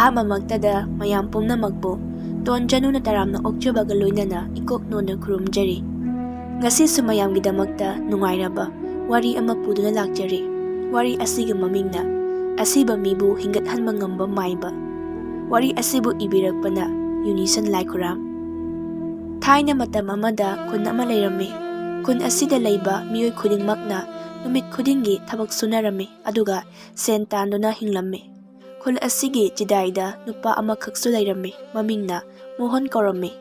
ꯑꯍꯥꯟꯕꯃꯛꯇꯗ ꯃꯌꯥꯝ ꯄꯨꯝꯅꯃꯛꯄꯨ ꯇꯣꯟꯖꯅꯨꯅ ꯇꯔꯥꯝꯅ ꯑꯣꯛꯆꯕꯒ ꯂꯣꯏꯅꯅ ꯏꯀꯣꯛꯅꯣꯟꯅ ꯈꯨꯔꯨꯝꯖꯔꯤ. ꯉꯁꯤꯁꯨ ꯃꯌꯥꯝꯒꯤꯗꯃꯛꯇ ꯅꯨꯡꯉꯥꯏꯔꯕ ꯋꯥꯔꯤ ꯑꯃ ꯄꯨꯗꯨꯅ ꯂꯥꯛꯆꯔꯤ. ꯋꯥꯔꯤ ꯑꯁꯤꯒꯤ ꯃꯃꯤꯡꯅ ꯑꯁꯤꯕ ꯃꯤꯕꯨ ꯍꯤꯡꯒꯠꯍꯟꯕ ꯉꯝꯕ ꯃꯥꯏꯕ. ꯋꯥꯔꯤ ꯑꯁꯤꯕꯨ ꯏꯕꯤꯔꯛꯄꯅ ꯌꯨꯅꯤꯁꯟ ꯂꯥꯏꯈꯨꯔꯥꯝ. ꯊꯥꯏꯅ ꯃꯇꯝ ꯑꯃꯗ ꯈꯨꯟ ꯑꯃ ꯂꯩꯔꯝꯃꯤ. ꯈꯨꯟ ꯑꯁꯤꯗ ꯂꯩꯕ ꯃꯤꯑꯣꯏ ꯈꯨꯗꯤꯡꯃꯛꯅ ꯅꯨꯃꯤꯠ ꯈꯨꯗꯤꯡꯒꯤ ꯊꯕꯛ ꯁꯨꯅꯔꯝꯃꯤ ꯑꯗꯨꯒ ꯁꯦꯟ ꯇꯥꯟꯗꯨꯅ ꯍꯤꯡꯂꯝꯃꯤ. ꯈꯨꯜ ꯑꯁꯤꯒꯤ ꯆꯤꯗꯥꯏꯗ ꯅꯨꯄꯥ ꯑꯃꯈꯛꯁꯨ ꯂꯩꯔꯝꯃꯤ. ꯃꯃꯤꯡꯅ ꯃꯣꯍꯟ ꯀꯧꯔꯝꯃꯤ.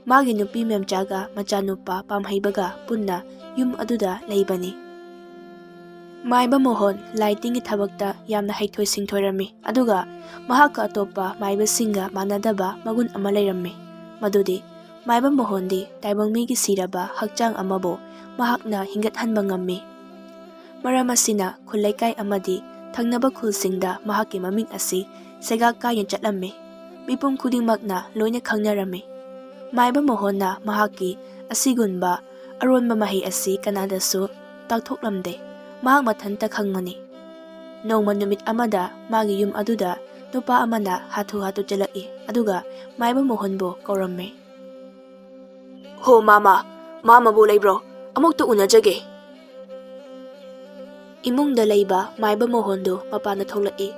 ꯃꯥꯒꯤ ꯅꯨꯄꯤ ꯃꯦꯝꯆꯥꯒ ꯃꯆꯥꯅꯨꯄꯥ ꯄꯥꯝꯍꯩꯕꯒ ꯄꯨꯟꯅ ꯌꯨꯝ ꯑꯗꯨꯗ ꯂꯩꯕꯅꯤ. ꯃꯥꯏꯕ ꯃꯣꯍꯟ ꯂꯥꯏ ꯇꯤꯟꯒꯤ ꯊꯕꯛꯇ ꯌꯥꯝꯅ ꯍꯩꯊꯣꯏ ꯁꯤꯡꯊꯣꯏꯔꯝꯃꯤ ꯑꯗꯨꯒ ꯃꯍꯥꯛꯀ ꯑꯇꯣꯞꯄ ꯃꯥꯏꯕꯁꯤꯡꯒ ꯃꯥꯟꯅꯗꯕ ꯃꯒꯨꯟ ꯑꯃ ꯂꯩꯔꯝꯃꯤ. ꯃꯗꯨꯗꯤ ꯃꯥꯏꯕ ꯃꯣꯍꯟꯗꯤ ꯇꯥꯏꯕꯪ ꯃꯤꯒꯤ ꯁꯤꯔꯕ ꯍꯛꯆꯥꯡ ꯑꯃꯕꯨ ꯃꯍꯥꯛꯅ ꯍꯤꯡꯒꯠꯍꯟꯕ ꯉꯝꯃꯤ. ꯃꯔꯝ ꯑꯁꯤꯅ ꯈꯨꯜ ꯂꯩꯀꯥꯏ ꯑꯃꯗꯤ ꯊꯪꯅꯕ ꯈꯨꯜꯁꯤꯡꯗ ꯃꯍꯥꯛꯀꯤ ꯃꯃꯤꯡ ꯑꯁꯤ ꯁꯩꯒꯥꯛ ꯀꯥꯏꯅ ꯆꯠꯂꯝꯃꯤ. ꯃꯤꯄꯨꯝ ꯈꯨꯗꯤꯡꯃꯛꯅ ꯂꯣꯏꯅ ꯈꯪꯅꯔꯝꯃꯤ. ꯃꯥꯏꯕ ꯃꯣꯍꯟꯅ ꯃꯍꯥꯛꯀꯤ ꯑꯁꯤꯒꯨꯝꯕ ꯑꯔꯣꯟꯕ ꯃꯍꯩ ꯑꯁꯤ ꯀꯅꯥꯗꯁꯨ ꯇꯥꯛꯊꯣꯛꯂꯝꯗꯦ. ꯃꯍꯥꯛ ꯃꯊꯟꯇ ꯈꯪꯕꯅꯤ. ꯅꯣꯡꯃ ꯅꯨꯃꯤꯠ ꯑꯃꯗ ꯃꯥꯒꯤ ꯌꯨꯝ ꯑꯗꯨꯗ ꯅꯨꯄꯥ ꯑꯃꯅ ꯍꯥꯊꯨ ꯆꯠꯂꯛꯏ ꯑꯗꯨꯒ ꯃꯥꯏꯕ ꯃꯣꯍꯟꯕꯨ ꯀꯧꯔꯝꯃꯤ. "ꯍꯣ ꯃꯥꯃꯥ, ꯃꯥꯃꯥꯕꯨ ꯂꯩꯕ꯭ꯔꯣ? ꯑꯃꯨꯛꯇ ꯎꯅꯖꯒꯦ." ꯏꯃꯨꯡꯗ ꯂꯩꯕ ꯃꯥꯏꯕ ꯃꯣꯍꯟꯗꯨ ꯃꯄꯥꯟꯗ ꯊꯣꯛꯂꯛꯏ.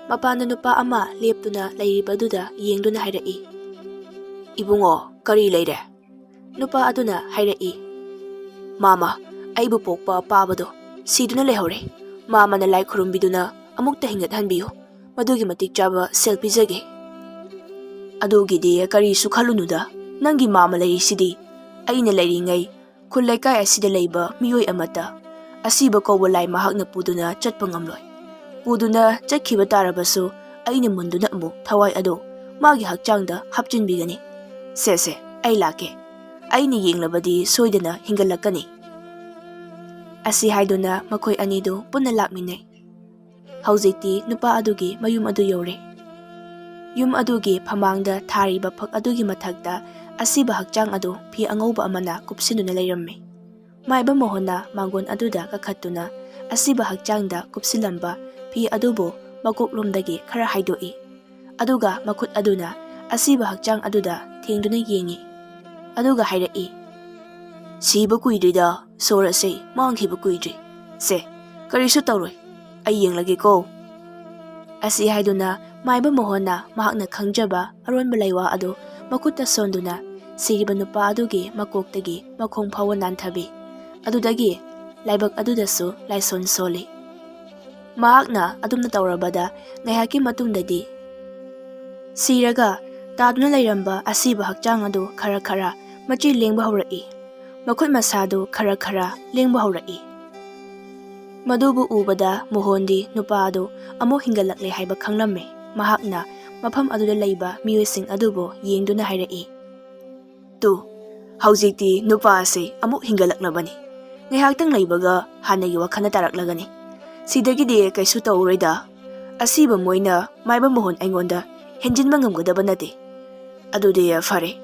ꯃꯄꯥꯟꯗ ꯅꯨꯄꯥ ꯑꯃ ꯂꯦꯞꯇꯨꯅ ꯂꯩꯔꯤꯕꯗꯨꯗ ꯌꯦꯡꯗꯨꯅ ꯍꯥꯏꯔꯛꯏ. "ꯏꯕꯨꯡꯉꯣ, ꯀꯔꯤ ꯂꯩꯔꯦ?" ꯅꯨꯄꯥ ꯑꯗꯨꯅ ꯍꯥꯏꯔꯛꯏ. "ꯃꯥꯃꯥ, ꯑꯩꯕꯨ ꯄꯣꯛꯄ ꯄꯥꯕꯗꯣ ꯁꯤꯗꯨꯅ ꯂꯩꯍꯧꯔꯦ. ꯃꯥꯃꯥꯅ ꯂꯥꯏ ꯈꯨꯔꯨꯝꯕꯤꯗꯨꯅ ꯑꯃꯨꯛꯇ ꯍꯤꯡꯒꯠꯍꯟꯕꯤꯌꯨ. ꯃꯗꯨꯒꯤ ꯃꯇꯤꯛ ꯆꯥꯕ ꯁꯦꯜ ꯄꯤꯖꯒꯦ." "ꯑꯗꯨꯒꯤꯗꯤ ꯀꯔꯤꯁꯨ ꯈꯜꯂꯨꯅꯨꯗ. ꯅꯪꯒꯤ ꯃꯥꯃꯥ ꯂꯩꯔꯤꯁꯤꯗꯤ. ꯑꯩꯅ ꯂꯩꯔꯤꯉꯩ ꯈꯨꯜ ꯂꯩꯀꯥꯏ ꯑꯁꯤꯗ ꯂꯩꯕ ꯃꯤꯑꯣꯏ ꯑꯃꯠꯇ ꯑꯁꯤꯕ ꯀꯧꯕ ꯂꯥꯏ ꯃꯍꯥꯛꯅ ꯄꯨꯗꯨꯅ ꯆꯠꯄ ꯉꯝꯂꯣꯏ. ꯄꯨꯗꯨꯅ ꯆꯠꯈꯤꯕ ꯇꯥꯔꯕꯁꯨ ꯑꯩꯅ ꯃꯨꯟꯗꯨꯅ ꯑꯃꯨꯛ ꯊꯋꯥꯏ ꯑꯗꯣ ꯃꯥꯒꯤ ꯍꯛꯆꯥꯡꯗ ꯍꯥꯞꯆꯤꯟꯕꯤꯒꯅꯤ. ꯁꯦ, ꯑꯩ ꯂꯥꯛꯀꯦ. ꯑꯩꯅ ꯌꯦꯡꯂꯕꯗꯤ ꯁꯣꯏꯗꯅ ꯍꯤꯡꯒꯠꯂꯛꯀꯅꯤ." ꯑꯁꯤ ꯍꯥꯏꯗꯨꯅ ꯃꯈꯣꯏ ꯑꯅꯤꯗꯨ ꯄꯨꯟꯅ ꯂꯥꯛꯃꯤꯟꯅꯩ. ꯍꯧꯖꯤꯛꯇꯤ ꯅꯨꯄꯥ ꯑꯗꯨꯒꯤ ꯃꯌꯨꯝ ꯑꯗꯨ ꯌꯧꯔꯦ. ꯌꯨꯝ ꯑꯗꯨꯒꯤ ꯐꯃꯥꯡꯗ ꯊꯥꯔꯤꯕ ꯐꯛ ꯑꯗꯨꯒꯤ ꯃꯊꯛꯇ ꯑꯁꯤꯕ ꯍꯛꯆꯥꯡ ꯑꯗꯨ ꯐꯤ ꯑꯉꯧꯕ ꯑꯃꯅ ꯀꯨꯞꯁꯤꯟꯗꯨꯅ ꯂꯩꯔꯝꯃꯤ. ꯃꯥꯏꯕ ꯃꯣꯍꯟꯅ ꯃꯥꯡꯒꯣꯟ ꯑꯗꯨꯗ ꯀꯥꯈꯠꯇꯨꯅ ꯑꯁꯤꯕ ꯍꯛꯆꯥꯡꯗ ꯀꯨꯞꯁꯤꯜꯂꯝꯕ ꯐꯤ ꯑꯗꯨꯕꯨ ꯃꯀꯣꯛꯂꯣꯝꯗꯒꯤ ꯈꯔ ꯍꯥꯏꯗꯣꯛꯏ. ꯑꯗꯨꯒ ꯃꯈꯨꯠ ꯑꯗꯨꯅ ꯑꯁꯤꯕ ꯍꯛꯆꯥꯡ ꯑꯗꯨꯗ ꯊꯦꯡꯗꯨꯅ ꯌꯦꯡꯉꯤ. ꯑꯗꯨꯒ ꯍꯥꯏꯔꯛꯏ. "ꯁꯤꯕ ꯀꯨꯏꯗ꯭ꯔꯤꯗ, ꯁꯣꯔ ꯑꯁꯦ ꯃꯥꯡꯈꯤꯕ ꯀꯨꯏꯗ꯭ꯔꯤ. ꯁꯦ, ꯀꯔꯤꯁꯨ ꯇꯧꯔꯣꯏ. ꯑꯩ ꯌꯦꯡꯂꯒꯦꯀꯣ." ꯑꯁꯤ ꯍꯥꯏꯗꯨꯅ ꯃꯥꯏꯕ ꯃꯣꯍꯟꯅ ꯃꯍꯥꯛꯅ ꯈꯪꯖꯕ ꯑꯔꯣꯟꯕ ꯂꯩꯋꯥ ꯑꯗꯨ ꯃꯈꯨꯠꯇ ꯁꯣꯟꯗꯨꯅ ꯁꯤꯔꯤꯕ ꯅꯨꯄꯥ ꯑꯗꯨꯒꯤ ꯃꯀꯣꯛꯇꯒꯤ ꯃꯈꯣꯡ ꯐꯥꯎꯕ ꯅꯥꯟꯊꯕꯤ. ꯑꯗꯨꯗꯒꯤ ꯂꯥꯏꯕꯛ ꯑꯗꯨꯗꯁꯨ ꯂꯥꯏꯁꯣꯟ ꯁꯣꯜꯂꯤ. ꯃꯍꯥꯛꯅ ꯑꯗꯨꯝꯅ ꯇꯧꯔꯕꯗ ꯉꯥꯏꯍꯥꯛꯀꯤ ꯃꯇꯨꯡꯗꯗꯤ ꯁꯤꯔꯒ ꯇꯥꯗꯨꯅ ꯂꯩꯔꯝꯕ ꯑꯁꯤꯕ ꯍꯛꯆꯥꯡ ꯑꯗꯨ ꯈꯔ ꯃꯆꯤ ꯂꯦꯡꯕ ꯍꯧꯔꯛꯏ. ꯃꯈꯨꯠ ꯃꯁꯥꯗꯨ ꯈꯔ ꯂꯦꯡꯕ ꯍꯧꯔꯛꯏ. ꯃꯗꯨꯕꯨ ꯎꯕꯗ ꯃꯣꯍꯟꯗꯤ ꯅꯨꯄꯥ ꯑꯗꯨ ꯑꯃꯨꯛ ꯍꯤꯡꯒꯠꯂꯛꯂꯦ ꯍꯥꯏꯕ ꯈꯪꯂꯝꯃꯤ. ꯃꯍꯥꯛꯅ ꯃꯐꯝ ꯑꯗꯨꯗ ꯂꯩꯕ ꯃꯤꯑꯣꯏꯁꯤꯡ ꯑꯗꯨꯕꯨ ꯌꯦꯡꯗꯨꯅ ꯍꯥꯏꯔꯛꯏ. "ꯇꯨ, ꯍꯧꯖꯤꯛꯇꯤ ꯅꯨꯄꯥ ꯑꯁꯤ ꯑꯃꯨꯛ ꯍꯤꯡꯒꯠꯂꯛꯂꯕꯅꯤ. ꯉꯥꯏꯍꯥꯛꯇꯪ ꯂꯩꯕꯒ ꯍꯥꯟꯅꯒꯤ ꯋꯥꯈꯜꯗ ꯇꯥꯔꯛꯂꯒꯅꯤ. ꯁꯤꯗꯒꯤꯗꯤ ꯀꯩꯁꯨ ꯇꯧꯔꯣꯏꯗ. ꯑꯁꯤꯕ ꯃꯣꯏꯅ ꯃꯥꯏꯕ ꯃꯣꯍꯟ ꯑꯩꯉꯣꯟꯗ ꯍꯦꯟꯖꯤꯟꯕ ꯉꯝꯒꯗꯕ ꯅꯠꯇꯦ. ꯑꯗꯨꯗꯤ ꯐꯔꯦ.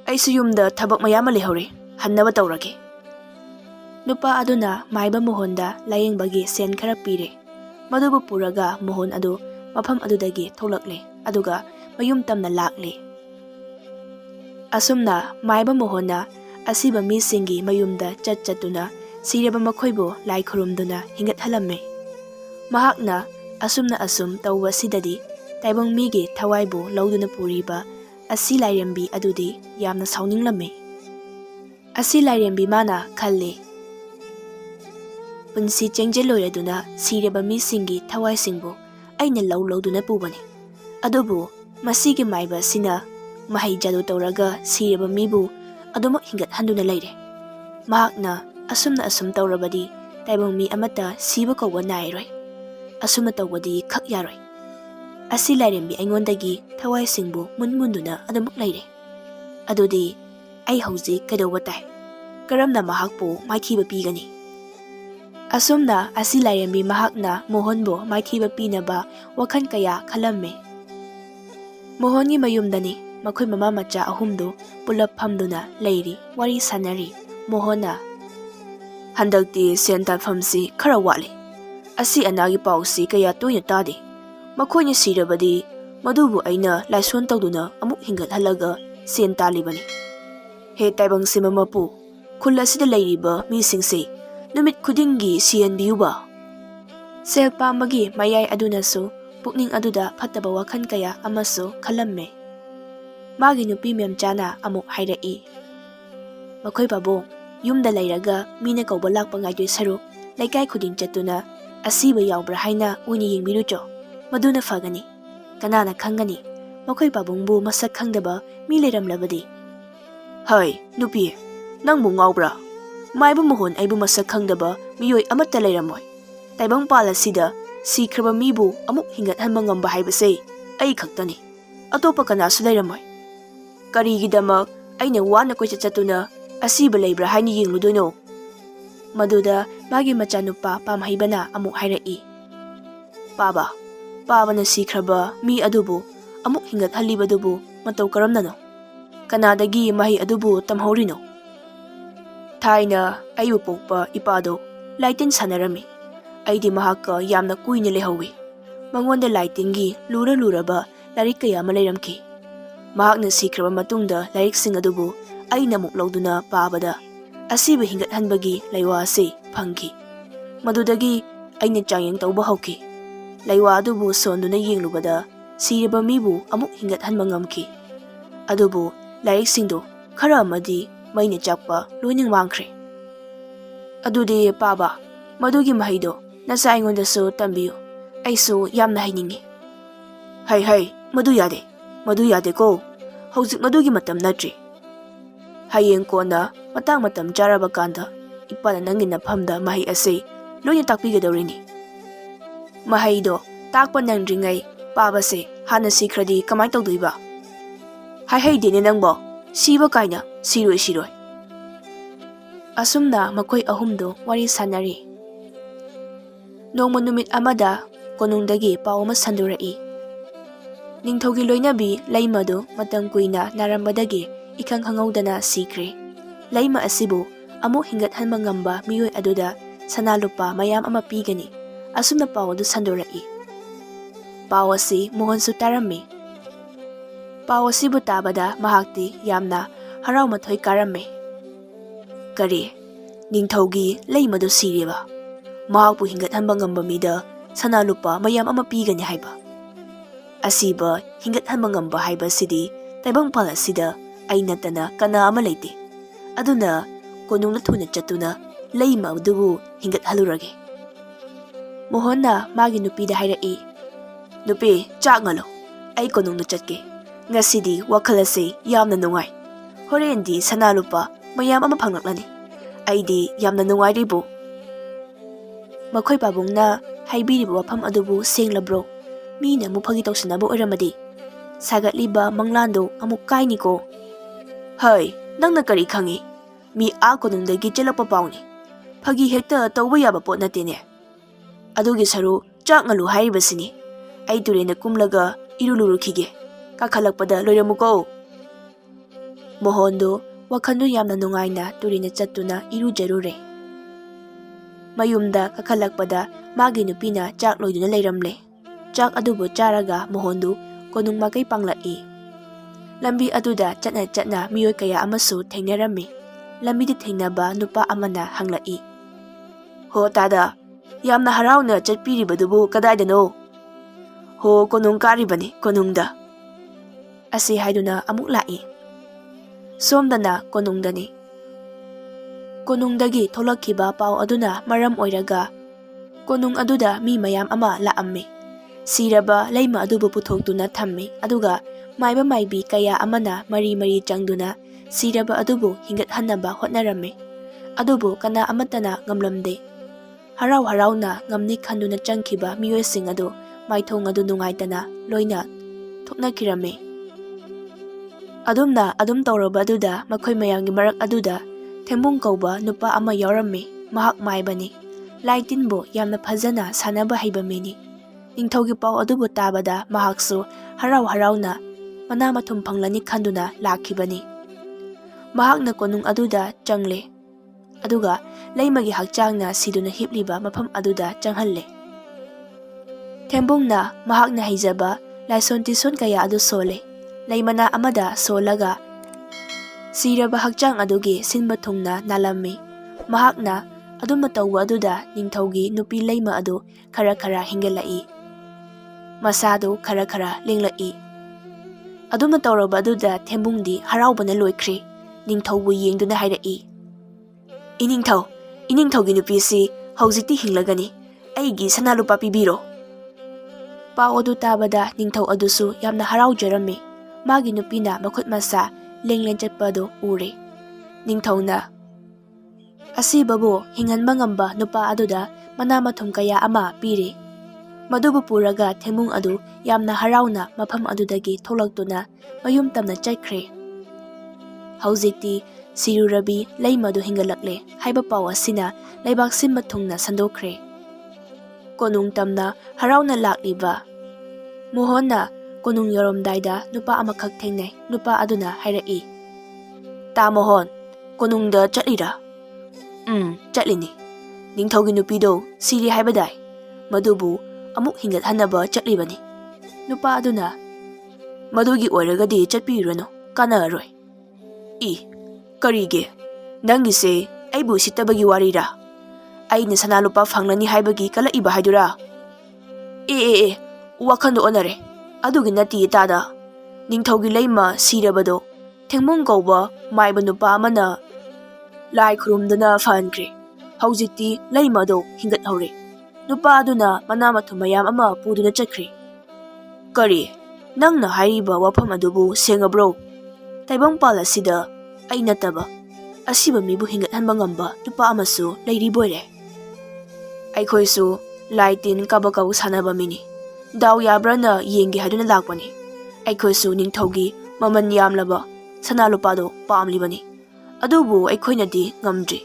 ꯑꯩꯁꯨ ꯌꯨꯝꯗ ꯊꯕꯛ ꯃꯌꯥꯝ ꯑꯃ ꯂꯩꯍꯧꯔꯦ. ꯍꯟꯅꯕ ꯇꯧꯔꯒꯦ." ꯅꯨꯄꯥ ꯑꯗꯨꯅ ꯃꯥꯏꯕ ꯃꯣꯍꯟꯗ ꯂꯥꯌꯦꯡꯕꯒꯤ ꯁꯦꯟ ꯈꯔ ꯄꯤꯔꯦ. ꯃꯗꯨꯕꯨ ꯄꯨꯔꯒ ꯃꯣꯍꯟ ꯑꯗꯨ ꯃꯐꯝ ꯑꯗꯨꯗꯒꯤ ꯊꯣꯛꯂꯛꯂꯦ ꯑꯗꯨꯒ ꯃꯌꯨꯝ ꯇꯝꯅ ꯂꯥꯛꯂꯦ. ꯑꯁꯨꯝꯅ ꯃꯥꯏꯕ ꯃꯣꯍꯟꯅ ꯑꯁꯤꯕ ꯃꯤꯁꯤꯡꯒꯤ ꯃꯌꯨꯝꯗ ꯆꯠꯇꯨꯅ ꯁꯤꯔꯕ ꯃꯈꯣꯏꯕꯨ ꯂꯥꯏ ꯈꯨꯔꯨꯝꯗꯨꯅ ꯍꯤꯡꯒꯠꯍꯜꯂꯝꯃꯤ. ꯃꯍꯥꯛꯅ ꯑꯁꯨꯝ ꯇꯧꯕꯁꯤꯗꯗꯤ ꯇꯥꯏꯕꯪ ꯃꯤꯒꯤ ꯊꯋꯥꯏꯕꯨ ꯂꯧꯗꯨꯅ ꯄꯨꯔꯤꯕ ꯑꯁꯤ ꯂꯥꯏꯔꯦꯝꯕꯤ ꯑꯗꯨꯗꯤ ꯌꯥꯝꯅ ꯁꯥꯎꯅꯤꯡꯂꯝꯃꯤ. ꯑꯁꯤ ꯂꯥꯏꯔꯦꯝꯕꯤ ꯃꯥꯅ ꯈꯜꯂꯤ. ꯄꯨꯟꯁꯤ ꯆꯦꯡꯖꯦꯜ ꯂꯣꯏꯔꯗꯨꯅ ꯁꯤꯔꯕ ꯃꯤꯁꯤꯡꯒꯤ ꯊꯋꯥꯏꯁꯤꯡꯕꯨ ꯑꯩꯅ ꯂꯧꯗꯨꯅ ꯄꯨꯕꯅꯤ. ꯑꯗꯨꯕꯨ ꯃꯁꯤꯒꯤ ꯃꯥꯏꯕ ꯑꯁꯤꯅ ꯃꯍꯩ ꯖꯥꯗꯨ ꯇꯧꯔꯒ ꯁꯤꯔꯕ ꯃꯤꯕꯨ ꯑꯗꯨꯃꯛ ꯍꯤꯡꯒꯠꯍꯟꯗꯨꯅ ꯂꯩꯔꯦ. ꯃꯍꯥꯛꯅ ꯑꯁꯨꯝ ꯇꯧꯔꯕꯗꯤ ꯇꯥꯏꯕꯪ ꯃꯤ ꯑꯃꯠꯇ ꯁꯤꯕ ꯀꯧꯕ ꯅꯥꯏꯔꯣꯏ. ꯑꯁꯨꯝꯅ ꯇꯧꯕꯗꯤ ꯈꯛ ꯌꯥꯔꯣꯏ. ꯑꯁꯤ ꯂꯥꯏꯔꯦꯝꯕꯤ ꯑꯩꯉꯣꯟꯗꯒꯤ ꯊꯋꯥꯏꯁꯤꯡꯕꯨ ꯃꯨꯟꯗꯨꯅ ꯑꯗꯨꯃꯛ ꯂꯩꯔꯦ. ꯑꯗꯨꯗꯤ ꯑꯩ ꯍꯧꯖꯤꯛ ꯀꯩꯗꯧꯕ ꯇꯥꯏ? ꯀꯔꯝꯅ ꯃꯍꯥꯛꯄꯨ ꯃꯥꯏꯊꯤꯕ ꯄꯤꯒꯅꯤ? ꯑꯁꯨꯝꯅ ꯑꯁꯤ ꯂꯥꯏꯔꯦꯝꯕꯤ ꯃꯍꯥꯛꯅ ꯃꯣꯍꯟꯕꯨ ꯃꯥꯏꯊꯤꯕ ꯄꯤꯅꯕ ꯋꯥꯈꯜ ꯀꯌꯥ ꯈꯜꯂꯝꯃꯤ. ꯃꯣꯍꯟꯒꯤ ꯃꯌꯨꯝꯗꯅꯤ. ꯃꯈꯣꯏ ꯃꯃꯥ ꯃꯆꯥ ꯑꯍꯨꯝꯗꯨ ꯄꯨꯂꯞ ꯐꯝꯗꯨꯅ ꯂꯩꯔꯤ, ꯋꯥꯔꯤ ꯁꯥꯟꯅꯔꯤ. ꯃꯣꯍꯟꯅ, "ꯍꯟꯗꯛꯇꯤ ꯁꯦꯟ ꯇꯥꯟꯐꯝꯁꯤ ꯈꯔ ꯋꯥꯠꯂꯤ. ꯑꯁꯤ ꯑꯅꯥꯒꯤ ꯄꯥꯎꯁꯤ ꯀꯌꯥ ꯇꯣꯏꯅ ꯇꯥꯗꯦ. ꯃꯈꯣꯏꯅ ꯁꯤꯔꯕꯗꯤ Madubu aina laison tawduna amuk hingathalaga sen talibani. He taibang simamapu, khul asida lairiba misingse numit khudingi siyanbiyuba. Sel pamagi mayai adunasu pukning aduda phattaba wakhan kaya amasu khalamme. Magi nupi memchana amuk hairai. Makhoi pabong yumda lairaga mina kauba lakpa ngaidoi saruk laikai khuding chatuna asiba yaubra haina uni yengbirucho. Maduna fagani. Kanana khangani. Makhoi pabongbu masak khangdaba mi leiramlabadi. Hai, nupi, nangbu ngaubra. Maibu mohon aibu masak khangdaba miyoi amatta leiramoi. Taibang pala sida sikraba mibu amuk hingathanba ngamba haibase ai khaktani. Atopa kanasu leiramoi. Karigidamak aina wana koicha chatuna asiba leibra haini yengludoino. Maduda magi machanupa pamhaibana amuk hairai. Pabana sikraba mi adubu amuk hingathallibadubu matau karamnano. Kanadagi mahi adubu tamhaurino. Thaina aibu pokpa ipado laitin sanarami. Aidi mahaka yamna kuina lehawi. Mangonda laitingi luraba larik kaya malairamki. Mahakna sikraba matungda larik sing adubu aina muk lauduna pabada asiba hingathanbagi laiwa ase phangki. Madudagi aina changyang tauba hauki. Laiwa adubu sonduna yenglubada siriba mibu amuk hingathanba ngamki. Adubu larik singdo khara amadi maina chakpa loinang mangkhre. Adudi paba madugi mahido nasa aingondasu tambiyu. Aisu yamna hainingi. Hai, madu yade ko. Hauzik madugi matam natri. Hayeng kona matam jaraba kanda ipana nangi nafamda mahi ase loina takpigadawrini. Mahaido takpa nangdringai pabase hana sikradi kamai tawduiba. Hai dene nangbo siba kaina siroi. Asumna makoi ahumdo wari sanari. Nongma numit amada konungdagi pau ama sandurai. Ningthogi loinabi laimado matam kuina narambadagi ikang hangaudana sikre. Laima asibu amuk hingathanba ngamba miyoi aduda sanalupa mayam ama pigani. Asumna pau adu sandurai. Pau asi mohonsu tarami. Pau asibu tabada mahakti yamna harau mathoi karame. Kari ningthogi laimado siriba. Mahakpu hingathanba ngamba mida sanalupa mayam ama pigani haiba. Asiba hingathanba ngamba haiba sidi taibang pala sida ay natana kana ama leite. Aduna konungna thuna chatuna laima adubu hingathalurage. Mohonna magi nupida hairai. Nupi chak ngalo ay konungna chatke. Ngasidi wakhalase yamna nungai. Horendi sanalupa mayam ama phangaklani. Aidi yamna nungai ribu. Makhoi pabongna haibiriba wafam adubu senglabro. Mina mupagi tawsanaba oiramadi. Sagatliba manglando amuk kainiko. Hai, nangna kari khangi. Mi a konungdagi chelakpa pauni. Phagi hekta tawba yaba pot natene. Adugi saru chak ngalu hairibasini. Ai turena kumlaga irulurukige. Kakhalakpada loiramuko. Mohondo wakhandu yamna nungaina turena chattuna irujarure. Mayumda kakhalakpada magi nupina chak loiduna leiramle. Chak adubu charaga mohondu konung makai panglai. Lambi aduda chatna miyoi kaya amasu thengnarami. Lambi di thengnaba nupa amana hanglai. Ho tada, yamna harauna chatpiribadubu kadaidano. Ho konung karibani konungda. Asi haiduna amuk lai. Somdana konungdani. Konungdagi tholakkiba pau aduna maram oiraga konung aduda mi mayam ama laamme. Siraba laima adubu puthoktuna thammi aduga maiba maibi kaya amana mari changduna siraba adubu hingathanaba hotnaramme. Adubu kana amatana ngamlamde. Harau-harauna ngamni khanduna changkhiba miyoising adu maithong adu nungaitana loina thoknakirame. Adum tawraba aduda makhoi mayamgi marak aduda thembung kauba nupa ama yauramme. Mahak maibani. Laitinbo yamna phajana sanaba haiba mini. Ningthogi pau adubu tabada mahaksu harau-harauna mana mathum phanglani khanduna lakhibani. Mahakna konung aduda changle. Aduga laimagi hakchangna siduna hipliba mafam aduda changhalle. Thembungna mahakna haijaba laison tison kaya adu sole. Lay mana amada solaga siraba hakchang adugi sinba thungna nalammi. Mahakna adumna tawwa aduda ningthaugi nupi layma adu khara hingalai. Masado khara linglai. Adumna tawraba aduda Thembungdi haraubana loikri. Ningthaubu yengduna hairai. Iningthaugi nupisi haujikti hinglagani. Aigi sanalupa pibiro. Pau adu tabada ningthau adusu yamna haraujarami. Magi nupina makhut masa lenglen chatpado ure. Ningthauna asibabu hinganba ngamba nupa aduda manamathum kaya ama pire. Madubu puraga Thembung adu yamna harauna mafam adudagi tholaktuna mayum tamna chaikhre. Haujikti sirurabi laymadu hingalakle haiba pau asina laibak simba thungna sandokre. Konung tamna harauna lakliba. Mohonna konung yoromdaida nupa amakak thengnai. Nupa aduna hairai. Ta Mohon, konungda chatlira? Chatlini. Ningthaugi nupido siri haibadai. Madubu amuk hingat hanaba chatlibani. Nupa aduna madugi oiragadi chatpirano kanaroi. Karige nangise aibu sitabagi warira. Aina sanalupa fanglani haibagi kalaiba haidura. Wakhando onare. Adugi nati tada. Ningthaugi layma sirabado Thembung kauba maiba nupa amana lai khurumdana fankre. Haujikti laymado hingat haure. Nupa aduna manamathum mayam ama puduna chakre. Kari nangna hairiba wafam adubu sengabro. Taibangpal asida ai nataba asiba mibu hingat hanba ngamba nupa amasu lairiboire. Aikhoisu laitin kabakaw sanaba mini. Daw yabrana yengi haduna lakpani. Aikhoisu ningthaugi maman yamlaba sanalupado paamlibani. Adubu aikhoinadi ngamdri.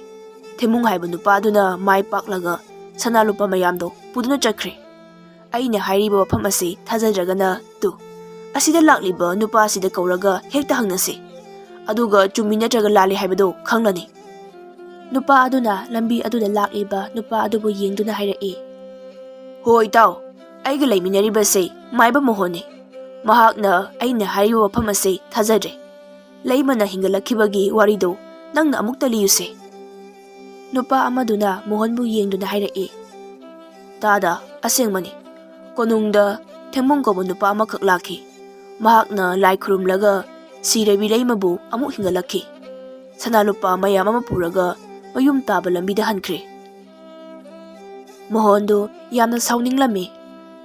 Thembung haiba nupa aduna mai paklaga sanalupa mayamdo puduna chakre. Aina hairiba wafam asi thajadragana tu. Asida lakliba nupa asida kauraga hekta hangnasi. Aduga chumi natraga lali haibado khanglani. Nupa aduna lambi aduda lakliba nupa adubu yengduna hairai. Hoi tau, aiga laiminaribase maiba Mohonni. Mahakna aina haiba wafam ase thajadre. Laymana hingalakibagi warido nangna amukta liyuse. Nupa amaduna Mohonbu yengduna hairai. Tada asengmani. Konungda Thembung kauba nupa amakak laki. Mahakna lai khurumlaga sirabi laymabu amuk hingalaki. Sanalupa mayam ama puraga mayum taba lambida hankre. Mohondu yamna sauninglami.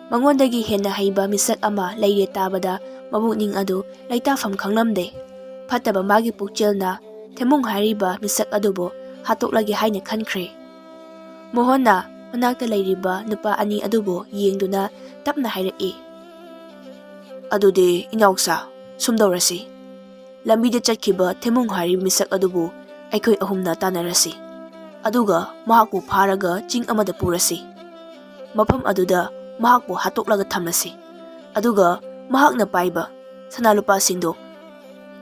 Mangondagi henna haiba misak ama layre tabada mabukning adu laitafam khanglamde. Fataba magi pukchelna Thembung hairiba misak adubo hatoklagi haina khankre. Mohonna manakta layriba nupa ani adubo yengduna tapna hairai. Adudi inausa sumdorasi. Lambida chatkiba Thembung hairiba misak adubo aikhoi ahumna tanarasi. Aduga mahakpu pharaga ching amada purasi. Mafam aduda mahakpu hatoklaga thamlasi. Aduga mahakna paiba sanalupa singdo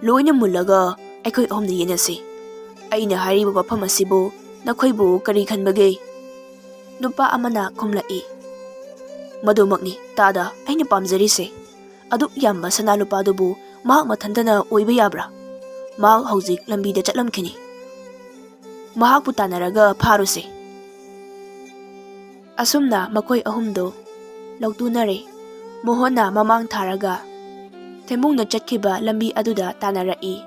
loina mullaga aikhoi ahumna yenasi. Aina hairiba mafam asibu nakhoibu kari khanbage? Nupa amana khumlai. Madumakni tada aina pamjarise. Aduk yamba sanalupa adubu mahak mathandana oiba yabra. Mahak haujik lambida chatlamkhini. Mahakpu tanaraga pharuse. Asumna makoi ahumdo lautunare. Mohonna mamang tharaga Thembungna chatkiba lambi aduda tanarai.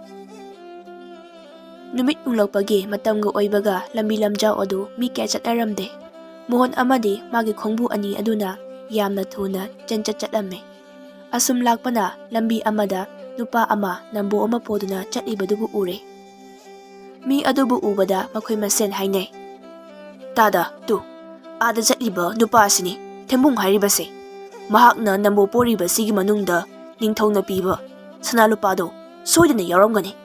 Numit unglakpagi matamga oibaga lambi lamjau adu mi kaya chatnaramde. Mohon amadi magi khongbu ani aduna yamna thuna chanchat chatlamme. Asum lakpana lambi amada nupa ama nambu ama poduna chatlibadubu ure. Mi adubu ubada makhoi masen hainai. Tada tu ada chatliba nupa asini Thembung hairibase. Mahakna nambu poriba sigi manungda ningthauna piba sanalupado soidana yaramgani.